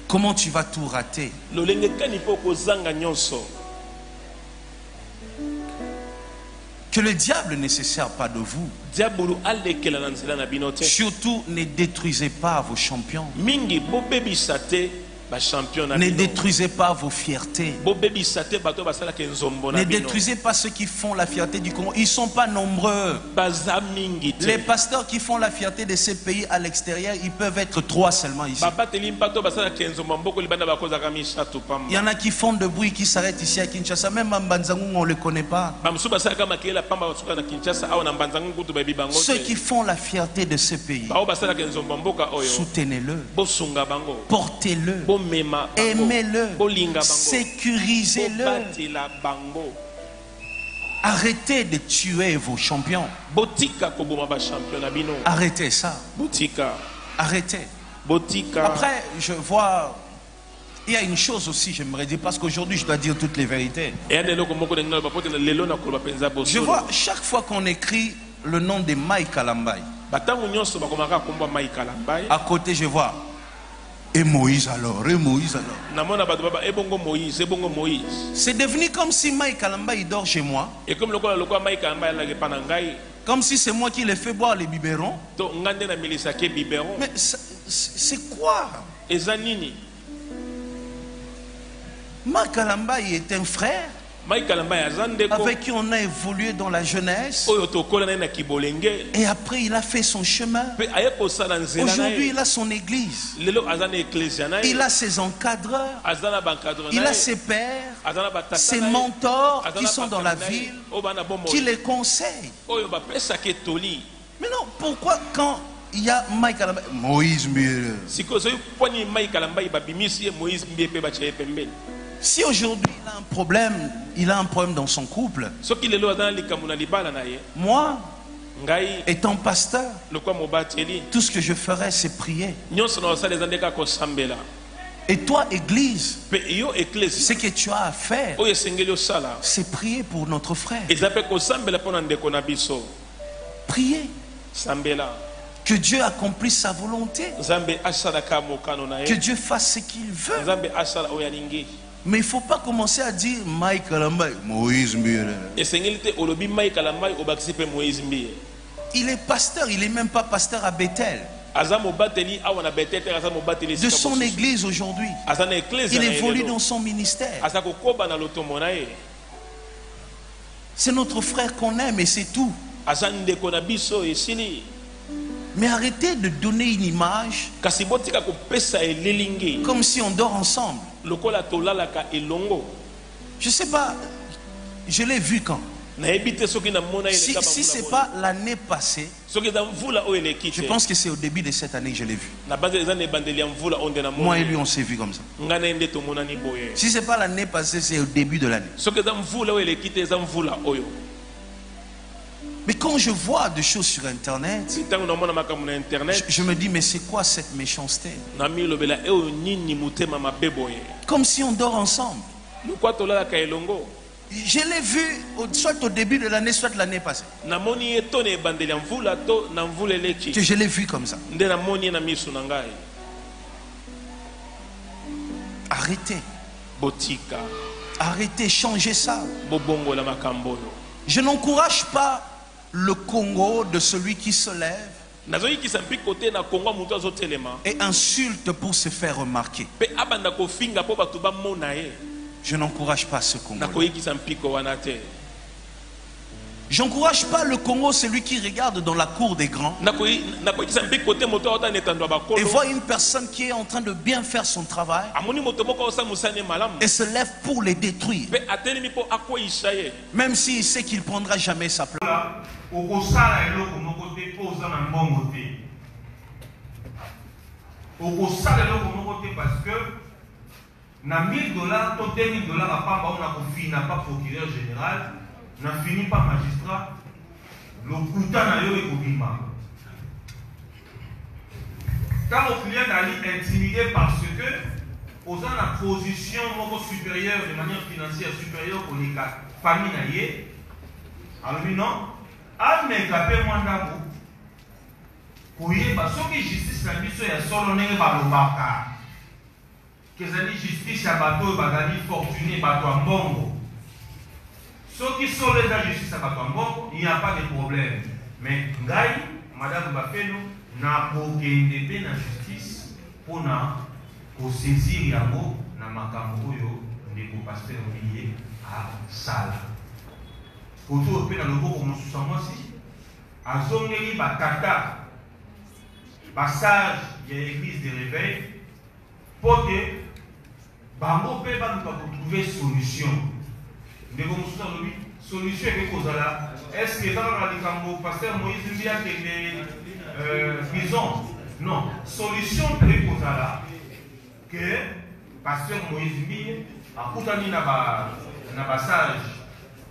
Comment tu vas tout rater? Que le diable ne se sert pas de vous. Surtout, ne détruisez pas vos champions. Ne détruisez pas vos fiertés. Ne détruisez pas ceux qui font la fierté du Congo. Ils ne sont pas nombreux. Les pasteurs qui font la fierté de ces pays à l'extérieur, ils peuvent être 3 seulement ici. Il y en a qui font de bruit, qui s'arrêtent ici à Kinshasa. Même à Mbanzangu, on ne le connaît pas. Ceux qui font la fierté de ces pays, soutenez-le, portez-le, aimez-le, sécurisez-le. Arrêtez de tuer vos champions. Arrêtez ça. Arrêtez. Après, je vois, il y a une chose aussi, j'aimerais dire, parce qu'aujourd'hui je dois dire toutes les vérités. Je vois chaque fois qu'on écrit le nom de Mike Kalambai, à côté je vois et Moïse alors, et Moïse alors. C'est devenu comme si Mike Kalambai dort chez moi. Comme si c'est moi qui les fais boire les biberons. Mais c'est quoi? Mike Kalambai est un frère avec qui on a évolué dans la jeunesse. Et après il a fait son chemin. Aujourd'hui il a son église. Il a ses encadreurs. Il a ses pères, ses mentors qui sont dans la ville, qui les conseillent. Mais non, pourquoi quand il y a Mike Kalambai, Moïse Mbire? Si aujourd'hui il a un problème, dans son couple, moi, étant pasteur, tout ce que je ferais c'est prier. Et toi, église, ce que tu as à faire, c'est prier pour notre frère. Prier. Que Dieu accomplisse sa volonté. Que Dieu fasse ce qu'il veut. Mais il ne faut pas commencer à dire Mike Kalambai, Moïse Mbire. Il est pasteur, il n'est même pas pasteur à Bethel. De son église aujourd'hui. Il évolue dans son ministère. C'est notre frère qu'on aime et c'est tout. Mais arrêtez de donner une image comme si on dort ensemble. Je ne sais pas, je l'ai vu quand. Si ce n'est pas l'année passée, je pense que c'est au début de cette année que je l'ai vu. Moi et lui on s'est vu comme ça. Si ce n'est pas l'année passée, c'est au début de l'année. Mais quand je vois des choses sur internet, je me dis mais c'est quoi cette méchanceté? Comme si on dort ensemble. Je l'ai vu soit au début de l'année, soit l'année passée. Que je l'ai vu comme ça. Arrêtez. Arrêtez, changez ça. Je n'encourage pas le Congo de celui qui se lève et insulte pour se faire remarquer. Je n'encourage pas ce Congo. J'encourage pas le Congo, celui qui regarde dans la cour des grands et voit une personne qui est en train de bien faire son travail et se lève pour les détruire, même s'il sait qu'il ne prendra jamais sa place.
Parce que na 1 000 $, to 2 000 $, à part on a fini pas procureur général, n'a fini pas magistrat, le couta na yo ekobima. Quand le client a été intimidé parce que posant la position supérieure, de manière financière supérieure pour les familles, alors non, à m'égaper moi d'abord. Oui, parce que justice na biso ya solo ndenge balobaka. Kezali justice ya bato bazali fortuné bato ya mbongo. Soki solo eza justice ya bato ya mbongo, il n'y a pas de problème. Mais ngai, madame Bafeno, na kokende pe na justice pona kosaisir yango na makambo oyo ndeko pasteur Olivier a sala. Koto pe na loboko mosusu mwasi azongeli batata passage de l'église de réveil pour que bango pe ba nous trouver solution. Ndeko mosusu alobi solution est kozala. Est-ce que dans la likambo pasteur Moïse Mbia que prison? Non, solution est kozala que pasteur Moïse Mbia a kutani na passage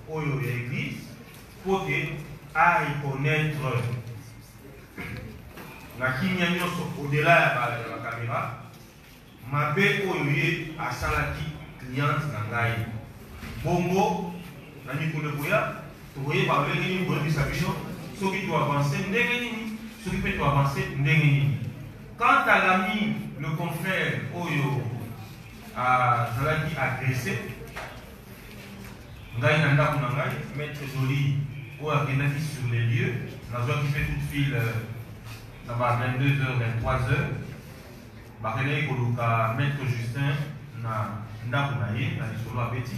oyo ya église pour que a reconnaître na kimia nyonso au-delà ya la caméra mabe oyo ye asalaki cliente na ngai bongo na mikolo boya toye ba lenge ni boyebisa biso soki to avancer ndenge nini soki pe to avancer ndenge nini. Quant à l'ami le confrère oyo azalaki agressé ngai na ndako na ngai maître Joly oyo akendaki sur les lieux nazwaki fait toute file à 22h, 23h, bakele koluka maître Justin na ndako na ye na lisolo abeti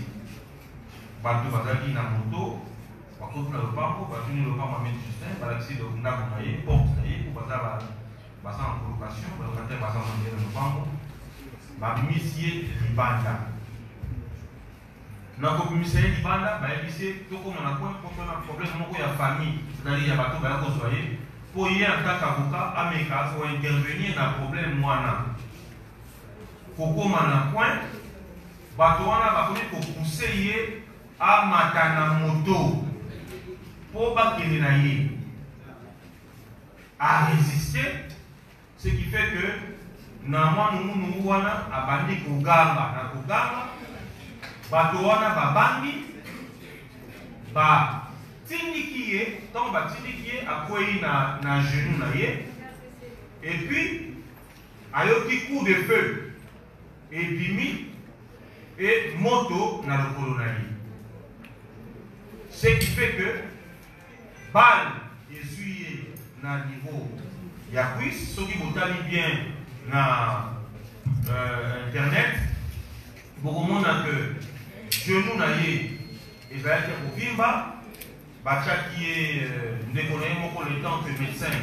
bato bazaki na moto bakoti na lopango batuni lopango ya maître Justin balakisi ndako na ye porte na ye po baza en colocation balokataire baza na lopango babimisi ye libanda na kobimisa ye libanda bayebisi tokoma na coin mpo tona problème moko ya famille c'est-à-dire ya bato baya kozwa ye pour y en tant qu'avocat, Américain, pour intervenir dans le problème, moi, Koko Manakouin, Batouana va pour pousser à Matana Moto, pour Bakénaïe, à résister, ce qui fait que, nous, wana, à Bandi Kogamba, na Kogamba, Batouana va Bandi, ba, tindikiye, donc tindikiye akwei na genou na ye, et puis ayoki coup de feu et bimi et moto na lokolo na ye. Ce qui fait que balle essuie na niveau ya cuisse, ceux qui botali bien na internet, beaucoup monde a que genou na ye et va être au bimba. Bachaki est déconné mon le temps que médecin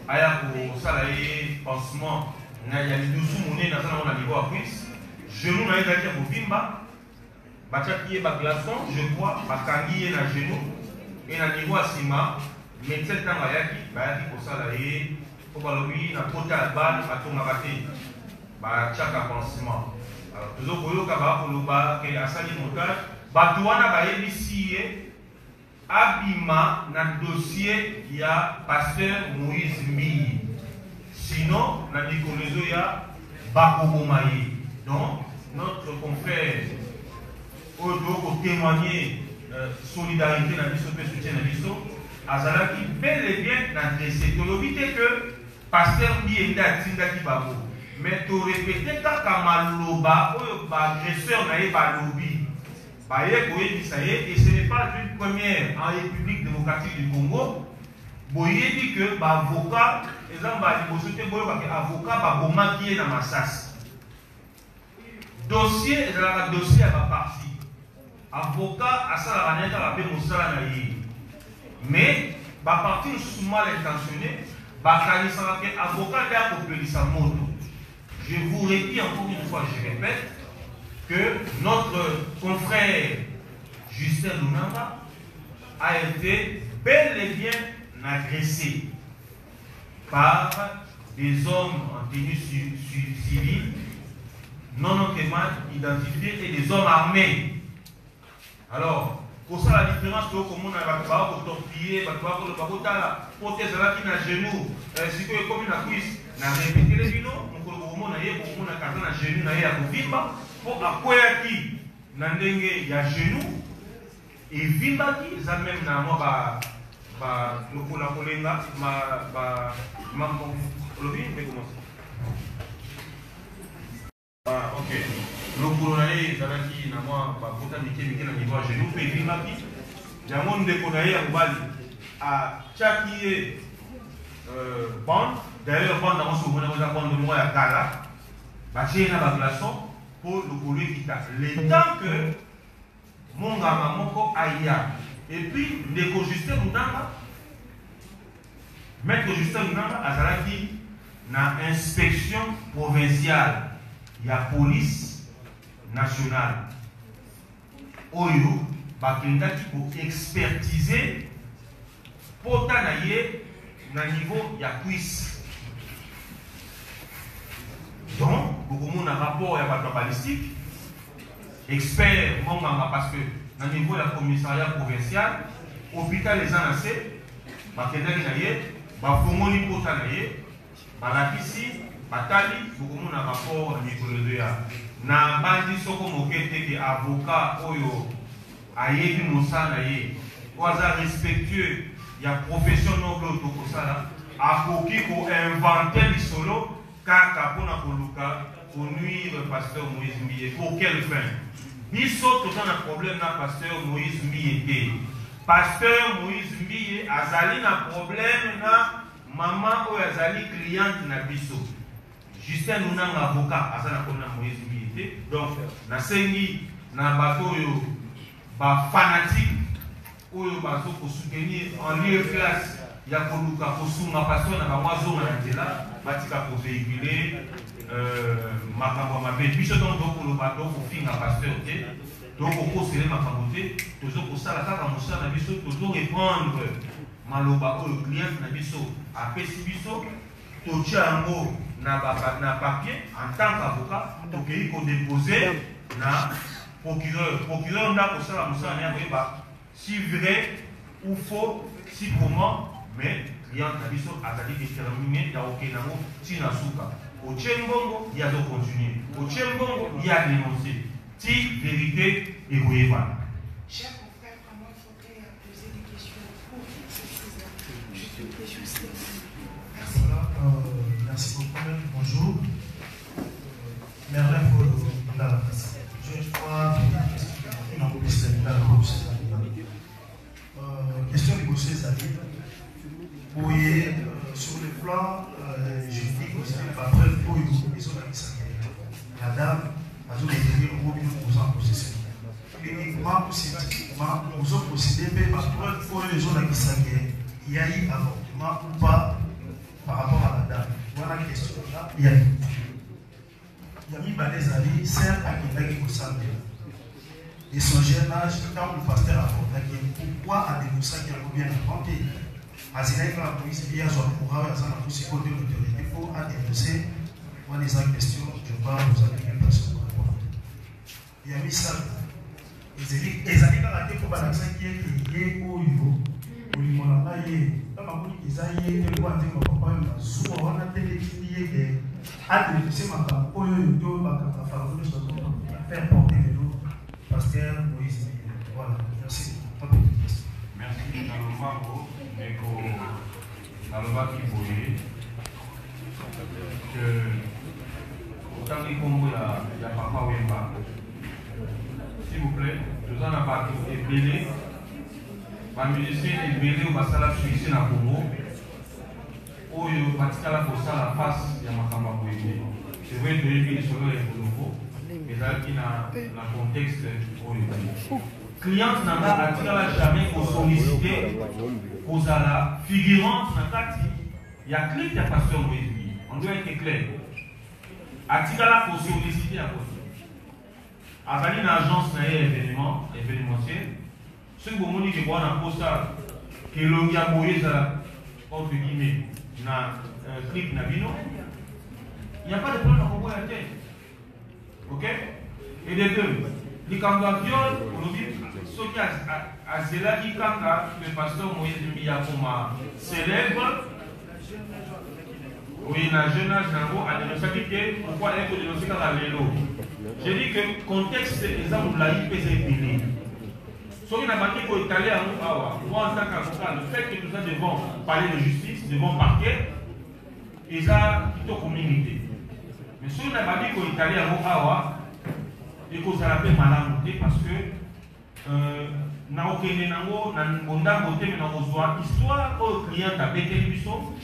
aya pour salayer pansement na ya lidusu moné na ça on a niveau à cuisse genou na yaki pour bimba bachaki ba glaçon je crois bakangi na genou et na niveau à sima médecin tanga yaki pour salayer pour balobi na kota balle batonga baté bachaka pansement alors toujours koyoka ba koloba ke asali montage batuana ba yebisi abima na dossier ya pasteur Moïse Mbi. Sinon, na dikolezo ya Bakobomaye. Donc, notre confrère doit témoigner solidarité na biso pe soutien na biso azalaki bel et bien na dressé. To lobite que pasteur Mbi enda tindaki babo. Mais to répéter kaka maloba oyo ba agresseur na ye ba lobi. Et ce n'est pas une première en République démocratique du Congo. Boye dit que l'avocat, exemple, avocat qui est dans ma sas. Dossier, dossier à ma partie. Avocat, à ça la manette à la paix, mais, ma partie est mal intentionnée, avocat est pour sa moto. Je vous redis encore une fois, je répète, que notre confrère Justin Lunanga a été bel et bien agressé par des hommes en tenue civile non notamment identifiés et des hommes armés. Alors, pour ça la différence, c'est que nous avons torpillé, nous avons genou, si vous avez comme une cuisse, na répété les bino mokolo na ye ko mona kaza na genou na ye ya kovimba po akweyaki na ndenge ya genou evimbaki eza même na mwa ba lokola kolenga lobi mpe commence ok lokolo na ye ezalaki na mwa bakota mike na niveau ya genou mpe evimbaki yango ndeko na ye ya mobali atiaki ye bande d'ailleurs bande yango soki omona eza bande moko ya kala batie ye na baglaçon mpo lokolo ekita le temps que monganga moko aya et puis ndeko Justin Munanga maître Justin Munanga azalaki na inspection provinciale ya police nationale oyo bakendaki koexpertise pota na ye na niveau ya cuisse donc bokomona rapport ya bato ya balistique expert monganga parce que na niveau ya commissariat provincial hôpital eza na se bakendaki na ye bafongoli pota na ye balakisi batali bokomona rapport na mikolo ya na bandi soko moke teke avocat oyo ayebi mosala na ye oyo aza respectueux ya profession noble oyo tokosala akoki koinvente lisolo kaka mpona koluka konuire pasteur Moïse Mbiye. Pour quelle fin? Biso toza na problème na pasteur Moïse Mbiye te. Pasteur Moïse Mbiye azali na problème na maman oyo azali cliente na biso. Justin Munanga avocat azali na problème na Moïse Mbiye te. Donc nasengi na bato oyo ba fanatique oyo bazo ko soutenir en lieu classe ya koluka kosunga pasteur na bamwazo na nzela batika ko véhiculer makambo mabe biso donc koloba donc kofinga pasteur te donc okosele makambo te tozo kosala kaka mosala na biso tozo répondre maloba oyo client na biso apesi biso totia yango na papier en tant qu'avocat tokei kodéposer na procureur nda kosala mosala na yango si vrai ou faux si comment mais client na biso azali déterminé ya okende yango ntina suka otie mbongo ya zo continuer otie mbongo ya dénoncer ti vérité ekoyebana.
Chers confrères, vraiment il faudrait poser des questions pour juste une question simple. Merci.
Voilà, merci beaucoup. Bonjour. Merlin pour la je crois question de Gosset Zali. Oui, sur le plan juridique, aussi, la preuve pour la dame a toujours été aux en possession. Uniquement, scientifiquement, nous avons procédé, mais la preuve pour les gens qui y a eu avortement ou pas par rapport à la dame. Voilà la question. Il y a mis Zali, certes, à qui ressemble. Et son jeune âge, quand le pasteur a porté, pourquoi a dénoncé qu'il a bien inventé? Azinaï la police via son courant, à la police côté de l'autorité pour dénoncer. Moi, les questions, je parle aux amis personnes. Il y a mis ça. Les amis dans la tête pour balancer qui est lié au niveau. Au niveau là, il y a ma police, ils ont yé, ils ont dit, ma papa, il m'a souvent, on a télé qui est à dénoncer ma femme, au lieu de ma femme, faire porter les lots. Pasteur Moïse, voilà, merci.
Merci, Naloma, Eko, Naloma Kiboye, que autant que Congo, il y a Papa Wemba. S'il vous plaît, nous en avons parlé de Bélé, ma musicien est Bélé ou Basala Suisse na Congo, où il y a Patikala Kosa la face, il y a Makamba Boye. C'est vrai que les pays sont là et nouveau. Mais là, il y a un contexte cliente n'a jamais sollicité aux ala figurante n'a pas dit il y a clic de pasteur Moïse. On doit être clair. Atikala pour solliciter à côté. Avant une agence n'a événementiel. Ce que vous dites que vous avez un posta que l'on y a Moïse entre guillemets n'a clic n'a bino. Il n'y a pas de problème à propos de la tête. Ok? Et les deux, les candidats viol, on dit, ceux qui a zéla qui kanga, le pasteur Moïse Mbiya comme célèbre, Oui, dans le jeune âge, pourquoi elle peut dénoncer dans la vélo? J'ai dit que le contexte est exemple de la IPCPD. Si on a battu pour étaler à nous, moi en tant qu'avocat, le fait que nous devons parler de justice, devons parquet, et ça, plutôt communauté. Mais si on a battu pour étaler à nous, et que ça l'appelle malade parce que na okene nango na bondango te na kozwa histoire au client a bété biso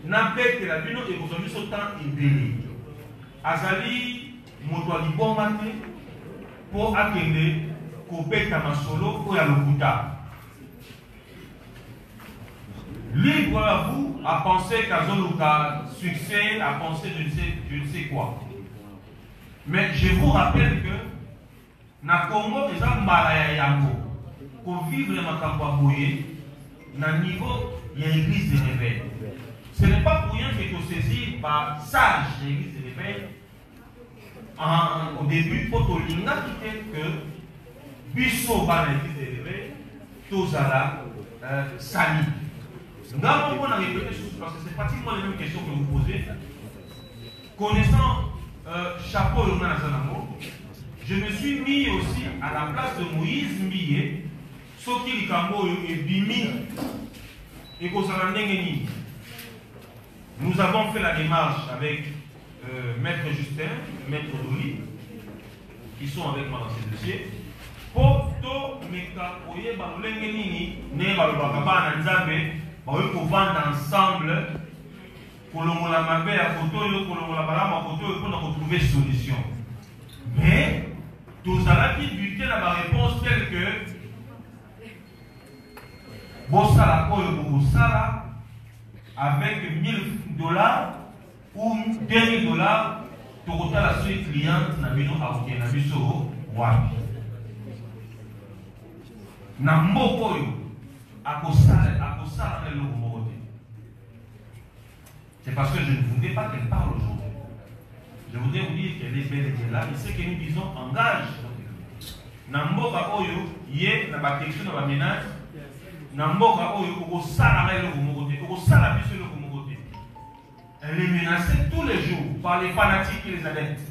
na bété la bino et kozwa biso temps ebele azali moto alibonga te pour akende kobeta masolo oyo ya lokuta. Lui voilà vous à penser qu'azoluka succès à penser je ne sais quoi. Mais je vous rappelle que na Congo eza mbala ya yango pour vivre makambo boye na niveau il y a l'église de réveil. Ce n'est pas pour rien que tu saisis par sage de l'église de réveil au début pour te linga que biso ba l'église de réveil tozala sali. Nous avons répété parce que c'est pratiquement les mêmes questions que vous posez. Connaissant chapeau le Nazanamo, je me suis mis aussi à la place de Moïse Mbiye. Soki Likambo et Bimi et Kosalandengeni. Nous avons fait la démarche avec Maître Justin, Maître Doli, qui sont avec moi dans ce dossier. Pour tout Meka Oye Balolengeni, Ne Balobakaba Nanzabe, pour vendre ensemble, pour la mabe à photo, pour la balama à photo, pour trouver solution. Mais, tout ça qui butait la réponse telle que Bossala Bossala avec $1000 ou $2000 pour la suite cliente na bino aouke na biso wapi. Na mboko yo akosala na loko moko. C'est parce que je ne voudrais pas qu'elle parle aujourd'hui. Je voudrais vous dire qu'elle est belle et là, mais ce que nous disons engage. Na mboka oyo yé na ba texte na ba ménage. Elle est menacée tous les jours par les fanatiques et les adeptes.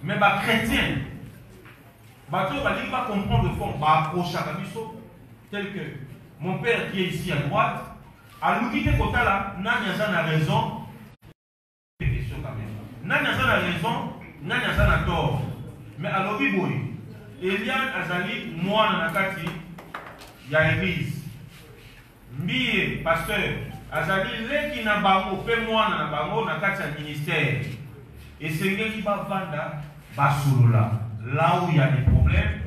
Mais les chrétiens, ils ne vont pas comprendre le fond. Tel que mon père qui est ici à droite, à l'unité Kotala, Nanyaza a raison. Nanyaza a raison, Nanyaza a tort. Mais à l'Obiboy, Eliane Azali, moi, Nanakati, il y a l'église. Mbiye, pasteur, Azali, les qui n'a pas fait moi dans la bango, n'a qu'à un ministère. Et c'est ce qui va vendre, Basoulola. Là où il y a des problèmes,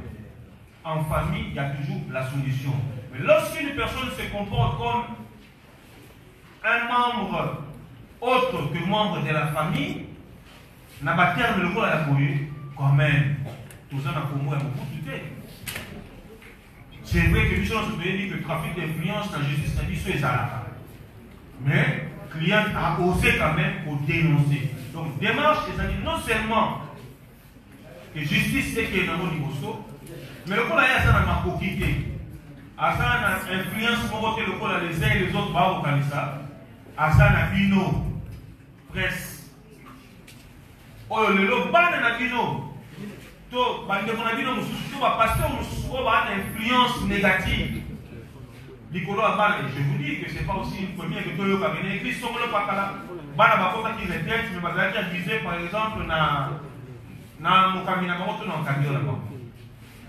en famille, il y a toujours la solution. Mais lorsqu'une personne se comporte comme un membre autre que membre de la famille, n'a pas terme le rôle à la couille, quand même, tout ça n'a pas beaucoup de temps. C'est vrai que nous sommes dit que le trafic d'influence dans la justice n'a dit ce là. Mais le client a osé quand même pour dénoncer. Donc, démarche, c'est-à-dire non seulement que justice c'est qu'il y a un niveau, mais le coup là, il y a un coquité. À ça, on a influence pour le coup là, les uns et les autres, bah, au Kanissa. À ça, on a Bino, presse. Oh, le lot, bah, on a Bino. Tout, bah, on a Bino, parce que on a une influence négative. Nicolo a je vous dis que ce n'est pas aussi une première que tout le monde. L'église, on ne pas là. Bah, la bafota qui est tête, mais bah, qui a visé, par exemple,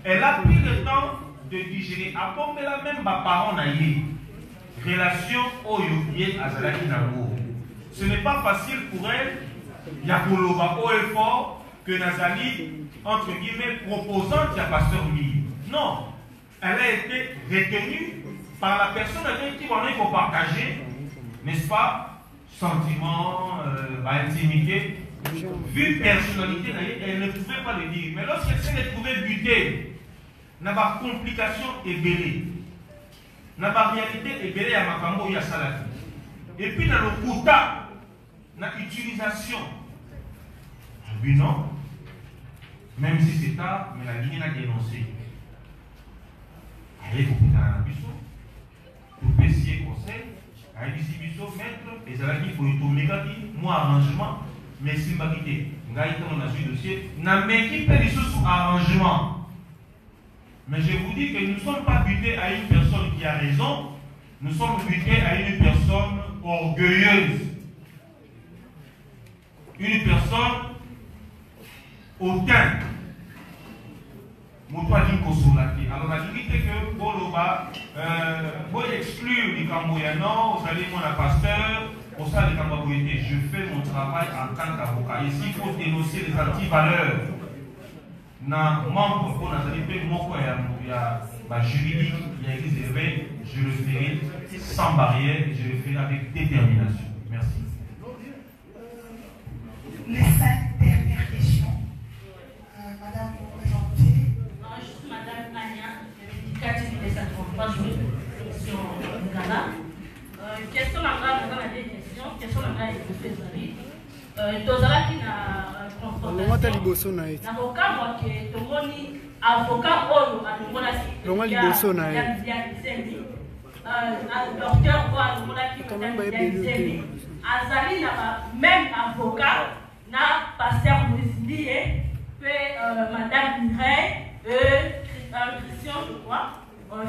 elle a pris le temps de digérer. À pomper la même parole naïe. Relation au yogié à Zalaki Nago. Ce n'est pas facile pour elle. Il y a pour le haut et fort que Nazali, entre guillemets, proposante à pasteur Mille. Non. Elle a été retenue par la personne avec qui on faut partager, n'est-ce pas, sentiments, intimité. Vu personnalité, elle ne pouvait pas le dire. Mais lorsqu'elle s'est retrouvée butée, n'a pas complication et belée. N'a pas réalité et belée à Makambo et à Salati. Et puis dans le quota, dans l'utilisation. Oui, non. Même si c'est tard, mais la Guinée a dénoncé. Allez, vous pouvez dans la biseau. Pour pessier conseil, a exhibition maître et ça qui pour tourner moi arrangement mais si m'a quitté ngai comme on a suivi dossier n'a même qui peut les sous arrangement. Mais je vous dis que nous ne sommes pas butés à une personne qui a raison, nous sommes butés à une personne orgueilleuse, une personne hautain. Alors la dignité que Boloba vous exclure du Camboyano, vous allez mon pasteur, au sein du Camboyanois, je fais mon travail en tant qu'avocat. Ici, il faut dénoncer les antivaleurs. Na membre pour la qualité juridique, il y a réservé, je le ferai sans barrière, je le ferai avec détermination. Merci.
Les 5 dernières questions. Madame, vous présentez.
Juste Madame Ania, éducative des 53 jours sur le Ghana. Question la grave, dans la question, question la grave est de Fésari. Tozala qui n'a confrontation. N'avocat, moi, qui est avocat, docteur, Azali n'a même avocat, n'a pasteur Mousili, Madame Mireille, Christian, je crois,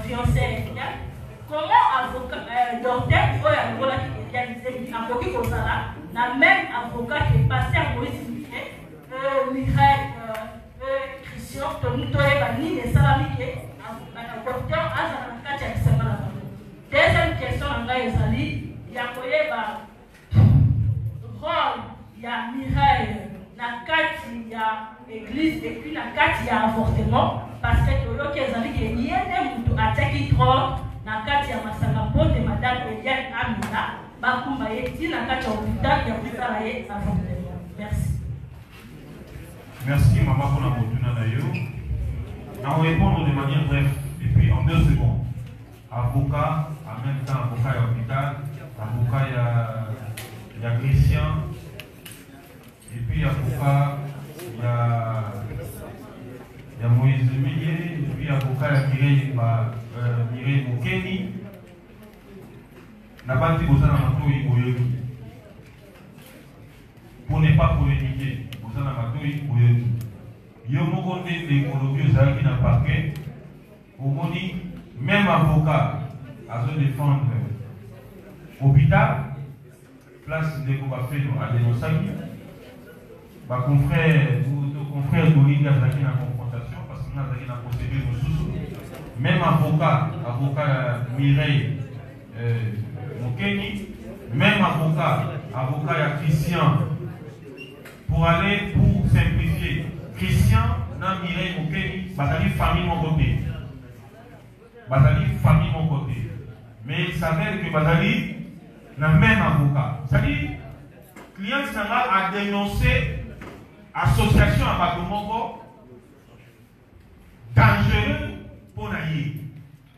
fiancé légal. Comment avocat, docteur, n'a même avocat qui est pasteur Mousili, Mireille, Christian, docteur Azali, deuxième question, Azali, il y a rôle, il y a Mireille, na kati il y a église et puis na kati il y a avortement parce que Tolo Kezali il y a des mutu ataki trop na kati ya masanga pote madame Eliane Amina bakumba yeti na kati ya hôpital ya kusala ye avortement. Merci.
Merci maman pour la retourne d'ailleurs. On va répondre de manière brève et puis en 2 secondes. Avocat, en même temps avocat à l'hôpital, avocat il y a Christian. Et puis avocat, il y a Moïse Millier, et puis avocat, il y a Mireille Mokeni. N'a pas dit que vous avez un matou pour ne pas polémiquer, vous avez un matou il y a un moment donné, l'écologie, vous avez un parquet. Au moment même avocat, à se défendre hôpital, place de Kobafé à dénoncer. Bah, confrère Dolinga est en confrontation parce qu'on a une procédure sous. Même avocat Mireille Mokeni, même avocat Christian, pour simplifier, Christian, non Mireille Mokeni, Batali famille mon côté. Mais il s'avère que Batali n'a même avocat. C'est-à-dire, client a dénoncé association à Bakomoko dangereux pour naïe.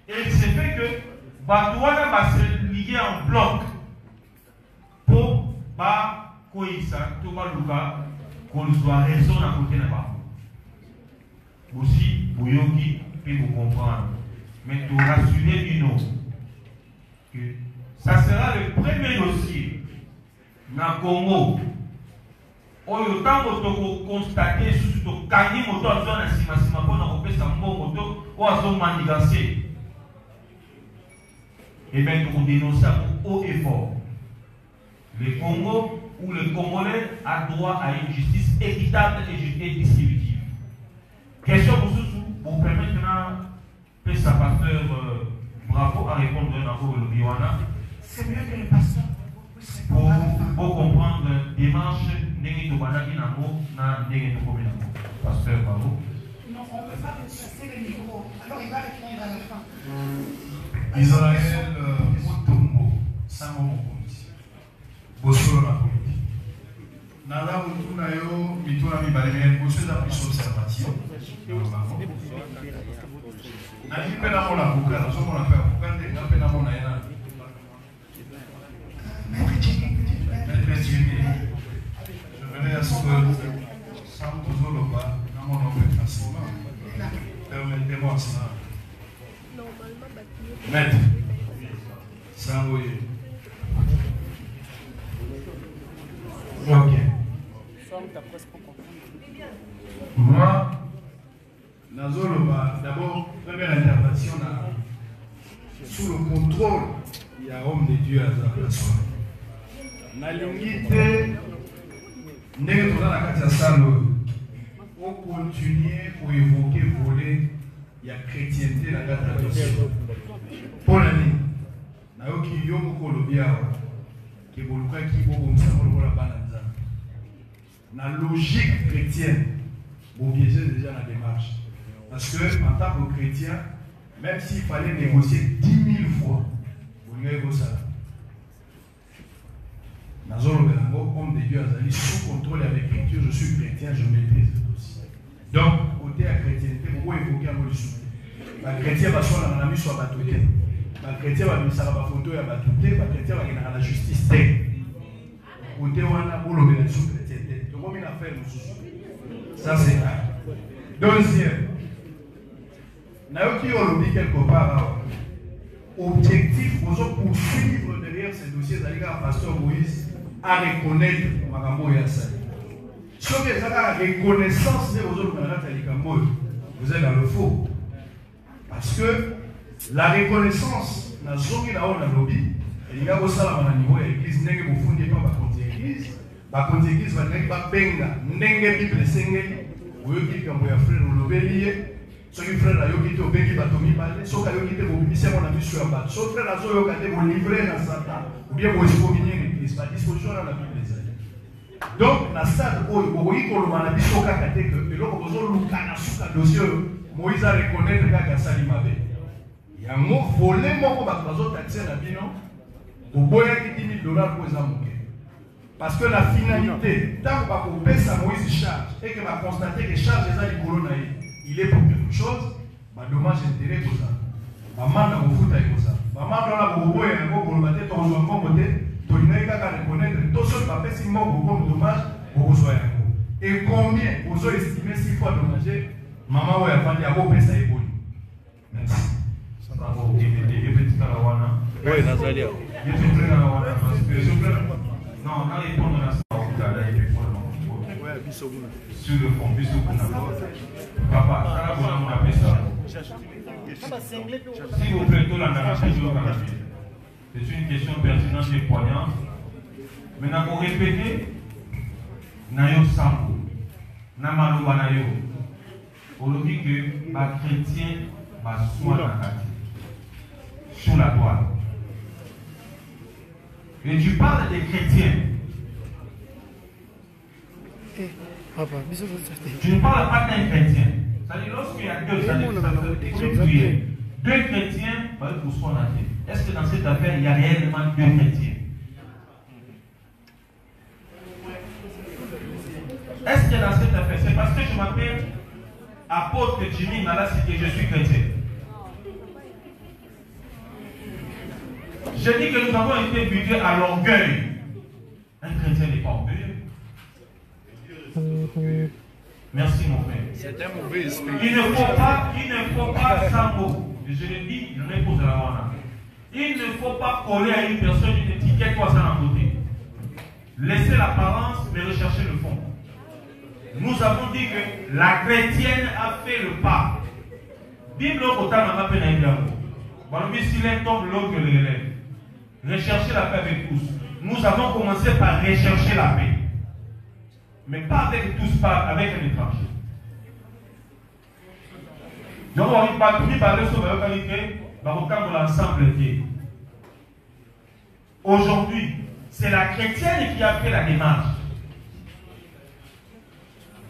Et il s'est fait que Batouana va se lier en bloc pour ba Koïsa, Toba Luka, qu'on soit raison à côté de Bako. Aussi, Bouyoki peut vous comprendre. Mais pour rassurer Bino que ça sera le premier dossier dans le Congo. Oyo tango to constater sous to gagner moto zone sima pour na kopesa moto ou azo manigancer. Et bien nous dénonçons haut et fort. Le Congo ou le Congolais a droit à une justice équitable et distributive. Question pour permettre maintenant que sa pasteur bravo à répondre dans le Biwana.
C'est mieux que le pasteur.
Pour comprendre la démarche, pasteur Barou.
Non, on ne peut pas passer le micro. Alors il va répondre à la fin.
Israël Mutombo, Sango Mokonzi. Bosolo na politique. Nala Mutuna yo, Mituna Mibalé, Bosolo la plus observation. Nani pena mona buka, nous sommes en affaire buka, n'a pena mona yana. Je venais à ce que, sans toujours le bas, dans mon nom facilement, permettez-moi ça. Maître, Sangoye,
Moi, d'abord, première intervention sous le contrôle, il y a homme de Dieu à la place. Nalungite, n'est pas la catastrophe. On continue pour évoquer, voler, il y a chrétienté dans la catastrophe. Pour l'année, naoki yomo kolobiawa, qui boluka qui bobo msamolo la bananza. La logique chrétienne, vous piégez déjà la démarche. Parce que, en tant que chrétien, même s'il fallait négocier 10 000 fois, vous n'avez pas ça. Homme de Dieu, sous contrôle avec l'écriture, je suis chrétien, je maîtrise le dossier. Donc, côté à chrétienté, vous pouvez évoquer un mot de souffle. Le chrétien va soit dans la mise sur la battuté. Le chrétien va mettre la photo et la battuté. Le chrétien va gagner la justice. Côté où on a pour le sous chrétienté. Donc, on a fait le sous. Ça, c'est un. Deuxième. Naoki Olobi quelque part, objectif pour poursuivre derrière ces dossiers, c'est-à-dire que pasteur Moïse à reconnaître Magambo Yassai. Si vous avez la reconnaissance de vos autres vous êtes dans le faux. Parce que la reconnaissance, dans le lobby, il y a aussi à niveau de l'église, n'est-ce pas vous fondez pas contre l'église, contre l'église, vous n'êtes pas benga, n'est-ce pas Bible sengé, vous avez dit que vous avez frère le lobby. Ceux qui frère la yokite au bengi batomi balé, ceux qui yokite au bimisi mon ami sur bat, ceux frère la zo yokate au livrer dans Satan, ou bien au expominir l'église, par disposition dans la Bible des années. Donc, dans ça, au yiko le manabi soka kate que, et là, on besoin de l'ukana suka dossier, Moïse a reconnaître que Gassali m'avait. Il y a un mot volé, mon combat, dans d'autres taxes, la bino, au boya qui $10 000 pour les amours. Parce que la finalité, tant qu'on paie sa Moïse charge, et que va constater que charge les alliés colonaïs, il est pour quelque chose, bah dommage intérêt pour ça. Maman n'a pas foutu avec ça. Maman n'a pas beaucoup et un peu pour le matin, ton jour en côté, ton n'a qu'à reconnaître, tout seul va faire 6 mois pour dommage pour vous soyez un peu. Et combien vous avez estimé 6 fois dommagé, maman ou elle a beau ça est bon. Merci. Bravo. Oui, Nazalia. Je suis prêt à la wana parce que je suis prêt. Non, on a répondu à ça. Sur le fond, papa, s'il vous plaît, c'est une question pertinente et poignante. Maintenant, pour répéter, Nayo Sambo, Namaloba Nayo, on dit que les chrétiens sont sur la toile. Et tu parles des chrétiens. Tu ne parles pas d'un chrétien. C'est-à-dire, lorsqu'il y a deux chrétiens, est-ce que dans cette affaire, il y a réellement deux chrétiens? Est-ce que dans cette affaire, c'est parce que je m'appelle apôtre Jimmy Malas que je suis chrétien? Je dis que nous avons été butés à l'orgueil. Un chrétien n'est pas orgueilleux. Merci mon frère. C'est un mauvais esprit. Il ne faut pas sans mots. Je le dis, je le pose à la main. Il ne faut pas coller à une personne une étiquette quoi ça en côté. Laissez l'apparence mais recherchez le fond. Nous avons dit que la chrétienne a fait le pas. Bible au côté n'a pas peine à voilà, s'il est tombe l'autre que les élèves. Recherchez la paix avec tous. Nous avons commencé par rechercher la paix. Mais pas avec tous, pas avec un étranger. Donc, on va parler sur la localité, l'ensemble. Aujourd'hui, c'est la chrétienne qui a fait la démarche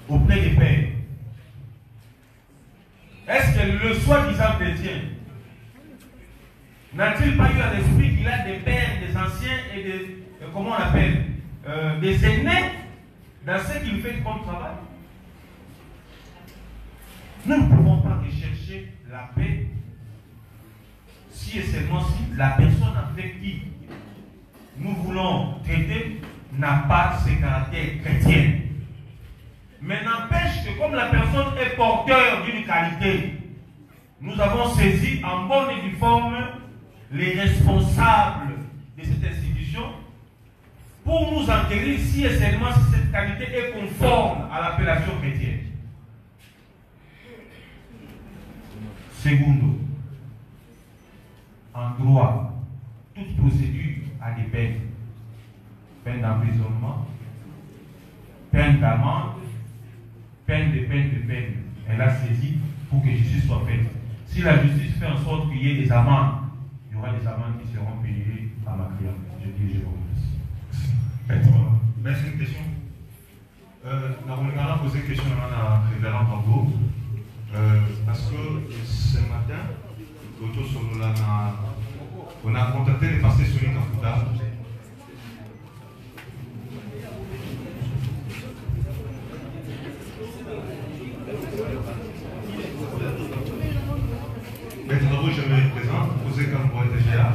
auprès des pères. Est-ce que le soi-disant chrétien n'a-t-il pas eu à l'esprit qu'il a des pères, des anciens et des, comment on appelle, des aînés dans ce qu'il fait comme travail? Nous ne pouvons pas rechercher la paix si et seulement si la personne avec qui nous voulons traiter n'a pas ce caractère chrétien. Mais n'empêche que comme la personne est porteur d'une qualité, nous avons saisi en bonne et due forme les responsables de cette institution
pour nous enquérir si et seulement si cette qualité est conforme à l'appellation chrétienne. Secondo, en droit, toute procédure a des peines. Peine d'emprisonnement, peine d'amende, peine de peine. Elle a saisi pour que justice soit faite. Si la justice fait en sorte qu'il y ait des amendes, il y aura des amendes qui seront payées à ma cliente. Je vous remercie.
Merci, une question. Nous avons posé une question à la révérend Margot. Parce que ce matin, on a contacté les pasteurs Sonic Kafuta. Maintenant, je me présente, posé comme pour TGA.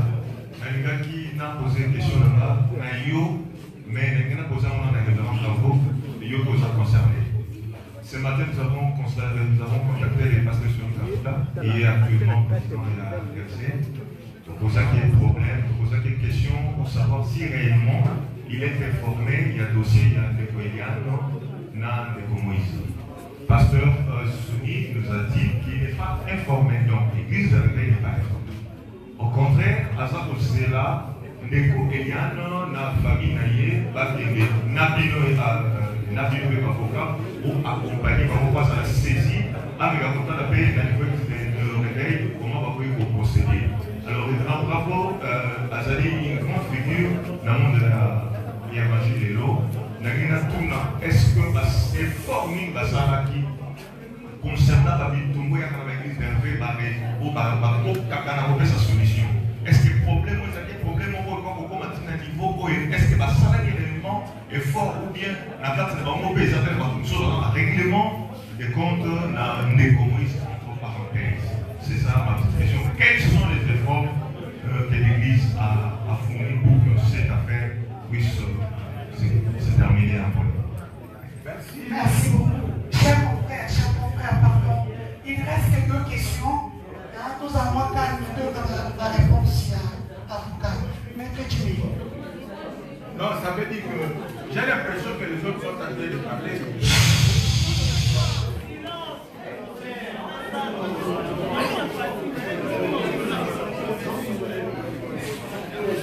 Un gars qui n'a posé une question là-bas, mais il n'a posé un événement bravo, et il nous a concerné. Ce matin, nous avons contacté les pasteurs sur le Kafuta, qui est actuellement président de la RC, pour ça qu'il y ait problème, pour ça qu'il y ait question, pour savoir si réellement il est informé, il y a dossier, il y a des Koyano, n'a des Moïse. Pasteur Souni nous a dit qu'il n'est pas informé, donc l'église de n'est pas informée. Au contraire, à ça c'est là, Neko Eliano, na famille Naye, Nabino et Bafoka, ou accompagné par rapport à la saisie, avec la contact de paix, la niveau de réveil, comment on va procéder. Alors, en rapport à une grande figure dans le monde de l'évangile de l'eau, est-ce que c'est formé qui concernant la vie de Tumbo et l'église d'Hervé ou sa solution? Est-ce que le problème est-ce que ça réellement est fort ou bien la carte de Bambo ils appellent un règlement des comptes dans les communistes entre parenthèses? C'est ça ma petite question. Quels sont les efforts que l'Église a fournis pour que cette affaire puisse se terminer en bonne?
Merci. Merci beaucoup. Cher confrère, pardon. Il reste deux questions. Nous avons la réponse à avocat. Maître Jimmy.
Non, ça veut dire que j'ai l'impression que les autres sont en train de parler.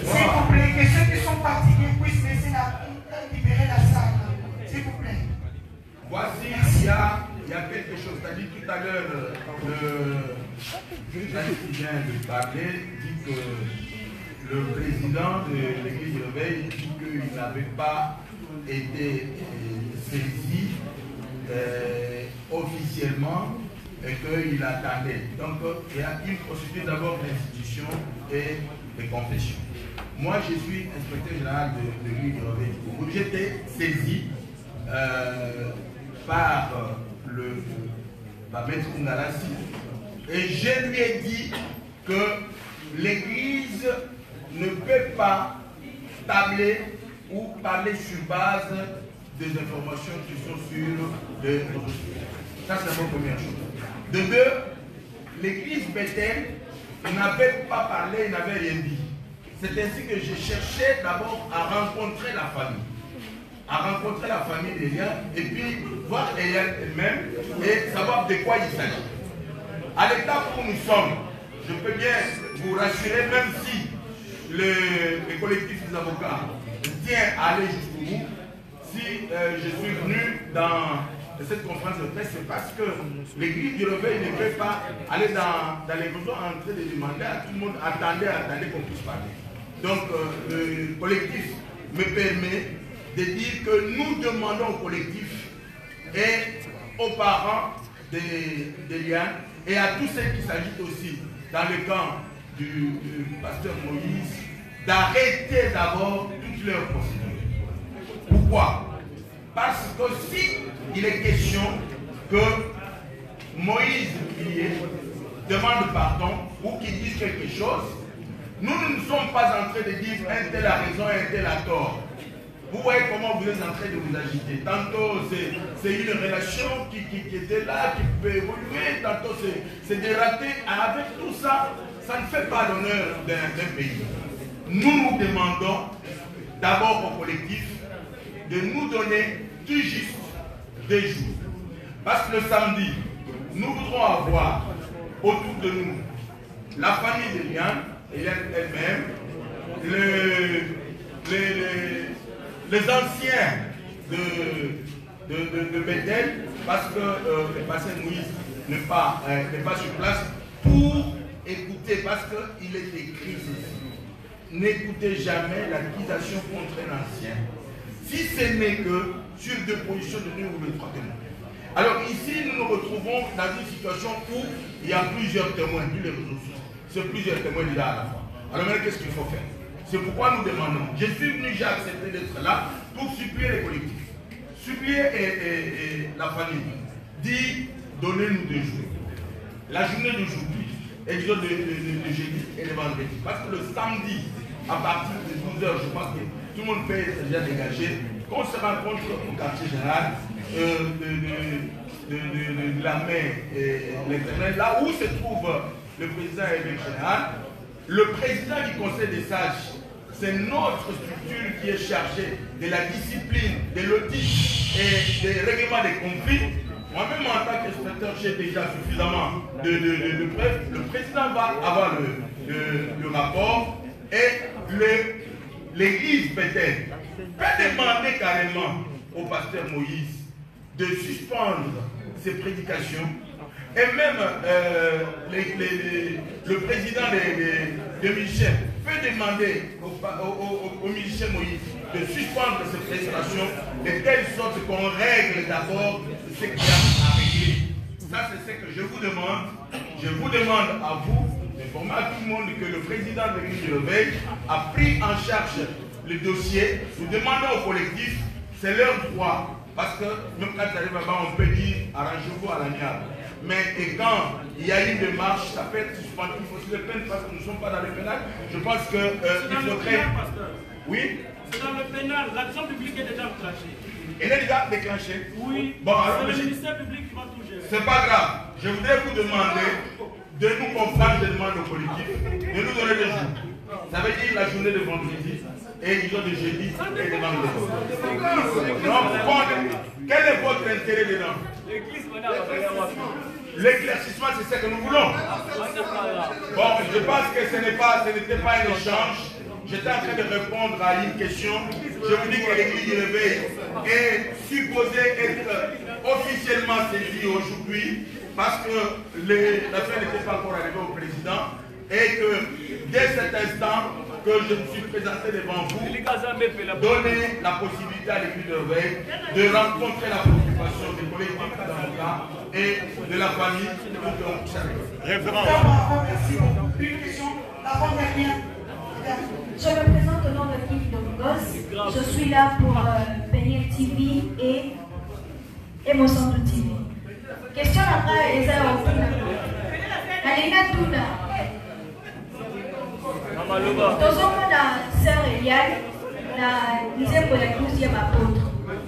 S'il vous plaît, que ceux qui sont fatigués puissent laisser libérer la salle. S'il vous plaît.
Voici, il y a quelque chose. Tu as dit tout à l'heure, le qui vient de parler dit que le président de l'église de Réveil dit qu'il n'avait pas été saisi officiellement et qu'il attendait. Donc, il y a une procédure d'abord d'institution et de confession. Moi, je suis inspecteur général de l'église de Réveil. J'étais saisi par Maître Ngalasi et je lui ai dit que l'église ne peut pas tabler ou parler sur base des informations qui sont sur les réseaux sociaux. Ça, c'est la première chose. De deux, l'église Bethel n'avait pas parlé, n'avait rien dit. C'est ainsi que je cherchais d'abord à rencontrer la famille. À rencontrer la famille d'Eliane et puis voir Eliane elle-même et savoir de quoi il s'agit. À l'état où nous sommes, je peux bien vous rassurer, même si le collectif des avocats tient à aller jusqu'au bout, si je suis venu dans cette conférence de presse, c'est parce que l'église du Réveil ne peut pas aller dans les réseaux en train de demander à tout le monde, attendez qu'on puisse parler. Donc le collectif me permet de dire que nous demandons au collectif et aux parents d'Eliane et à tous ceux qui s'agitent aussi dans le camp du pasteur Moïse d'arrêter d'abord toutes leurs procédures. Pourquoi? Parce que si il est question que Moïse demande pardon ou qu'il dise quelque chose, nous ne sommes pas en train de dire un tel a raison, un tel a tort. Vous voyez comment vous êtes en train de vous agiter. Tantôt c'est une relation qui était là, qui peut évoluer, tantôt c'est dératé. Avec tout ça, ça ne fait pas l'honneur d'un pays. Nous demandons
d'abord au collectif de nous donner tout juste des jours. Parce que le samedi, nous voudrons avoir autour de nous la famille de Liane, elle-même, les anciens de Bethel, parce que le pasteur Moïse n'est pas sur place pour écouter, parce qu'il est écrit ceci. N'écoutez jamais l'accusation contre un ancien, si ce n'est que sur deux positions de deux ou de trois témoins. Alors ici, nous nous retrouvons dans une situation où il y a plusieurs témoins, vu les réseaux sociaux. C'est plusieurs témoins déjà à la fois. Alors maintenant, qu'est-ce qu'il faut faire? C'est pourquoi nous demandons. Je suis venu, j'ai accepté d'être là pour supplier les collectifs. Supplier la famille. Dit, donnez-nous 2 jours. La journée d'aujourd'hui, et le jour de jeudi et le vendredi. Parce que le samedi, à partir de 12h, je pense que tout le monde peut être déjà dégagé. Qu'on se rencontre au quartier général de la mer et l'Éternel, là où se trouve le président et l'évêque général. Le président du Conseil des sages, c'est notre structure qui est chargée de la discipline, de l'audit et des règlements des conflits. Moi-même, en tant qu'inspecteur, j'ai déjà suffisamment de preuves. Le président va avoir le rapport et l'église Bethel peut demander carrément au pasteur Moïse de suspendre ses prédications. Et même le président de Michel peut demander au musicien Moïse de suspendre ses prestations de telle sorte qu'on règle d'abord ce qu'il y a à régler. Ça, c'est ce que je vous demande. Je vous demande à vous d'informer à tout le monde que le président de l'église de l'évêque a pris en charge le dossier. Nous demandons au collectif, c'est leur droit. Parce que même quand ça arrive là-bas, on peut dire arrangez-vous à l'amiable. Mais et quand il y a une démarche, ça peut être suspendu aussi de peine parce que nous ne sommes pas dans le pénal. Je pense que il faudrait. Oui.
C'est dans le pénal, l'action publique est déjà enclenchée.
Elle est déjà déclenchée? Oui. Bon, alors,
c'est le ministère public qui va tout gérer.
C'est pas grave. Je voudrais vous demander de nous comprendre, je demande au collectif, de nous donner des jours. Ça veut dire la journée de vendredi et le jour de jeudi et de vendredi. Donc, quel est votre intérêt dedans? L'éclaircissement, c'est ce que nous voulons. Bon, je pense que ce n'était pas un échange. J'étais en train de répondre à une question. Je vous dis que l'église du réveil est supposée être officiellement saisie aujourd'hui parce que l'affaire n'était pas encore arrivée au président et que dès cet instant que je me suis présenté devant vous, donner la possibilité à l'église du réveil de rencontrer la préoccupation des collectifs d'avocats et de la famille pour qu'on puisse arriver.
Référent. Merci beaucoup. Une question avant-dernière.
Je me présente au nom de Yves Domingos. Je suis là pour Peniel TV et Mosanto TV. Question après les Tuna. Alina Tuna. Tozomona sœur Eliane na nzembo ya 12e apôtre.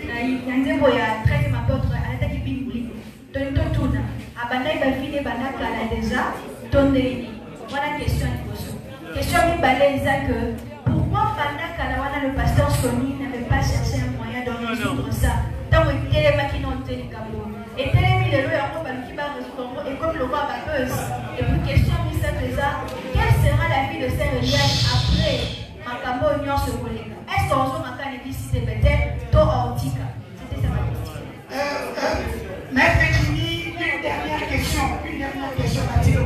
Na nzembo ya 13e apôtre alataki biblique. Tuna. Abandai bafine banakala déjà tondeli. Voilà question liboso. Question mibale eza que pourquoi pendant le pasteur Sony n'avait pas cherché un moyen de résoudre ça tant qu'il était maquillé dans le cambo et tel est mis le loi qui va résoudre et comme le roi Babeuse et pour question mise déjà quelle sera la vie de Sœur Eliane après Macambo Union se collègue est-ce qu'on se maca les visites peut-être to ortica c'était ça ma question.
Maître Jimmy, une dernière question Mathilde.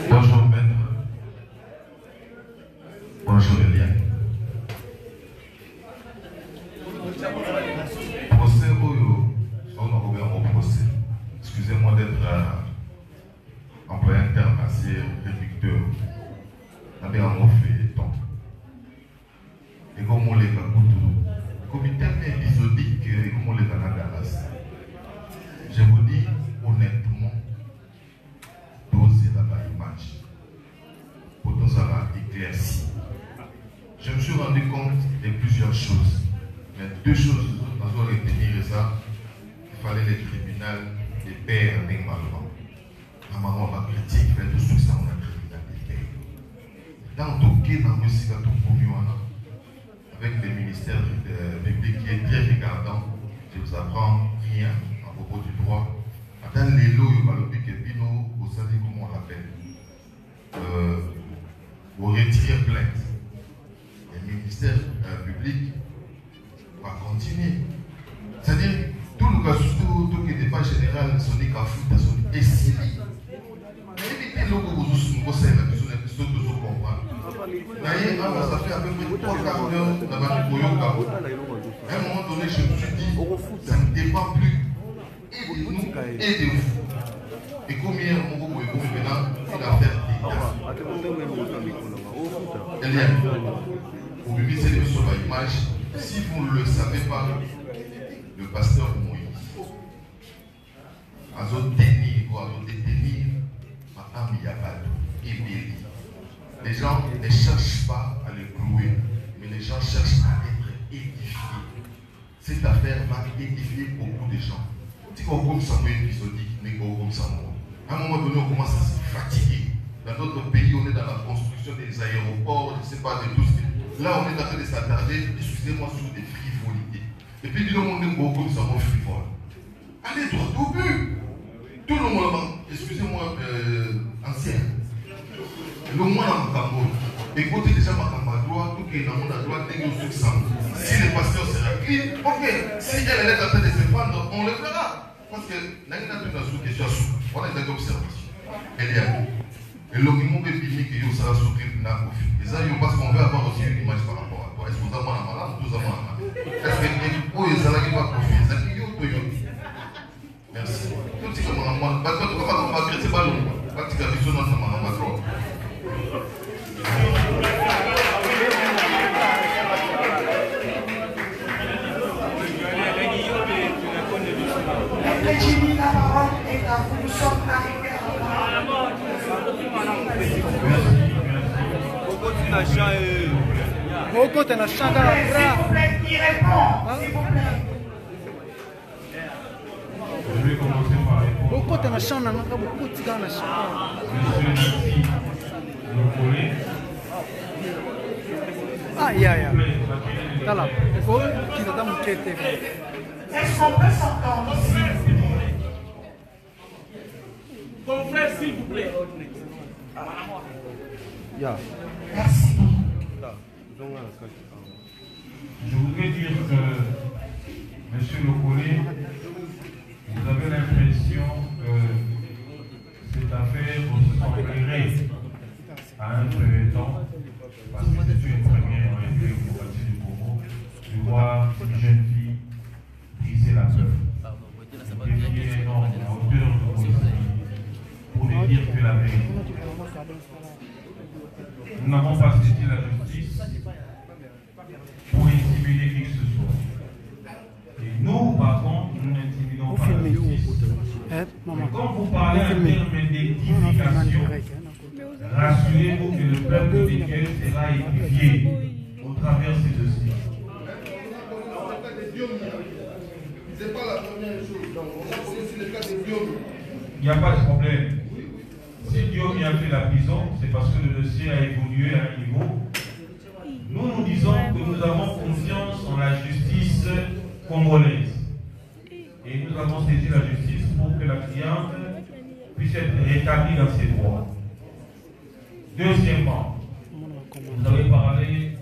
Bonjour maître. Bonjour Eliane. Procès on a ouvert mon procès. Excusez-moi d'être employé un terme assez réducteur. Avec un mot feuilleton. Et comme on les a comme une terme épisodique, et comme on les a galas. Je vous dis honnêtement, doser la baïman. rendu compte de plusieurs choses. Mais deux choses nous avons retenir ça. Il fallait les tribunaux des pères avec Malma. La maman va critiquer, fait tout ce que ça on a tribunal des pères. Dans le cas dans le musique avec le ministère public qui est très regardant, je vous apprends rien à propos du droit. Dans les lots, il y a le pic et pino, vous savez comment on l'appelle. Vous retirez plainte. Le ministère public va continuer. C'est-à-dire, tout le cas, tout le débat général, son écafouta, son essili. Évitez le que vous savez, la question est plutôt de vous comprendre. D'ailleurs, ça fait à peu près 3 quarts d'heure dans le Koyoka. À un moment donné, je me suis dit, ça ne dépend plus et de nous et de vous. Et combien on va maintenant une affaire vous mettez les sur l'image. Si vous ne le savez pas, le pasteur Moïse a détenir ou a détenir ma âme Yabado et Béli. Les gens ne cherchent pas à le clouer, mais les gens cherchent à être édifiés. Cette affaire va édifier beaucoup de gens. Si on comme ça, épisodique, mais comme ça, à un moment donné, on commence à se fatiguer. Dans d'autres pays, on est dans la construction des aéroports, je ne sais pas, de tout ce qui... Là, on est en train de s'attarder, excusez-moi, sur des frivolités. Et puis, le monde est beaucoup ça va frivole. Allez droit au but. Tout le monde, excusez-moi, ancien. Le moins en Cameroun. Écoutez déjà ma campagne à droite, tout qui est dans le monde à droite, dès que vous si le pasteur sera clean, ok. Si elle est en train de se prendre, on le fera. Parce que n'a rien à faire dans ce question. On a des observations. Elle est à nous. Et l'homme est filmé que vous sera sous clip n'a pas fait. Et ça, parce qu'on veut avoir aussi une image par rapport à toi. Est-ce que vous avez un malade ou vous avez un malade? Est-ce que vous avez un malade? Merci. Tout ce que vous avez un malade, parce que vous avez un malade, c'est pas long. Parce que vous avez un malade.
Jimmy, la parole est à vous. Nous sommes arrivés à la mort. S'il vous plaît, qui répond? S'il vous plaît.
Je vais commencer par répondre.
Monsieur
Lokole.
Ah, ya. Tala. Est-ce
qu'on peut s'entendre ici?
Ton frère, s'il vous plaît.
Merci.
Je voudrais dire que, Monsieur Lokole, vous avez l'impression que cette affaire ressemblerait à un premier temps, parce que c'est une première en été au quartier du Congo, de voir une jeune fille briser la peur. Le défi est énorme à hauteur de vos pour ne dire que la vérité. Nous n'avons pas saisi la justice pour intimider qui que ce soit. Et nous, par contre, nous n'intimidons pas la justice. Mais quand vous parlez en termes d'édification, rassurez-vous que le peuple de Dieu sera édifié au travers de ces dossiers.
C'est pas la première chose. Donc, on a connu sur le cas de Dieu.
Il n'y a pas de problème. Si Dieu a fait la prison, c'est parce que le dossier a évolué à un niveau. Nous disons que nous avons confiance en la justice congolaise. Et nous avons saisi la justice pour que la cliente puisse être rétablie dans ses droits. Deuxièmement, vous avez parlé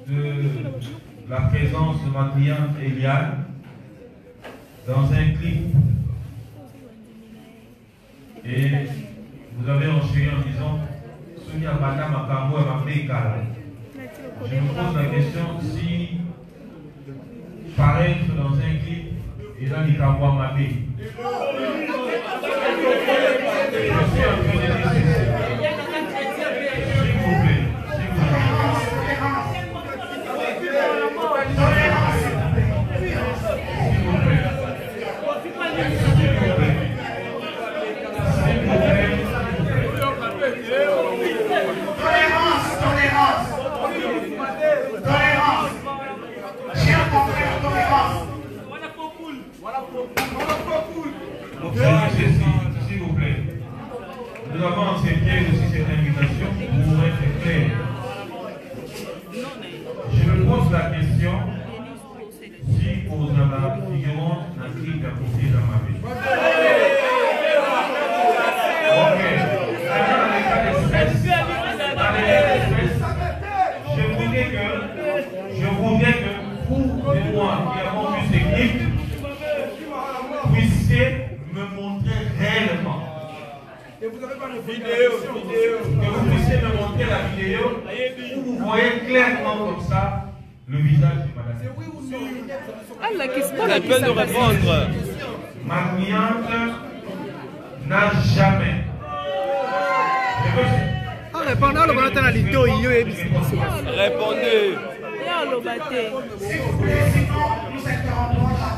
de la présence de ma cliente Eliane dans un clip. Et vous avez enchaîné en disant Sonia Bana Makambo et Mabekala. Je me pose la question si paraître dans un clip et dans les Kambo Mabé. Je suis en train de dire s'il vous plaît. S'il vous plaît. Nous avons accepté aussi cette invitation pour être clair. Je me pose la question si vous avez la figurante inscrite à côté de ma vie. Ok. Dans les cas d'espèce, je voudrais que vous et moi qui avons vu ces clips puissiez me montrer réellement.
Et vous n'avez pas de
vidéo. Que vous puissiez me montrer la vidéo où vous voyez clairement comme ça le visage de madame.
C'est oui ou non?
Elle peut nous répondre.
Ma cliente n'a jamais.
Répondez.
Répondez.
Sinon, nous interrompons là.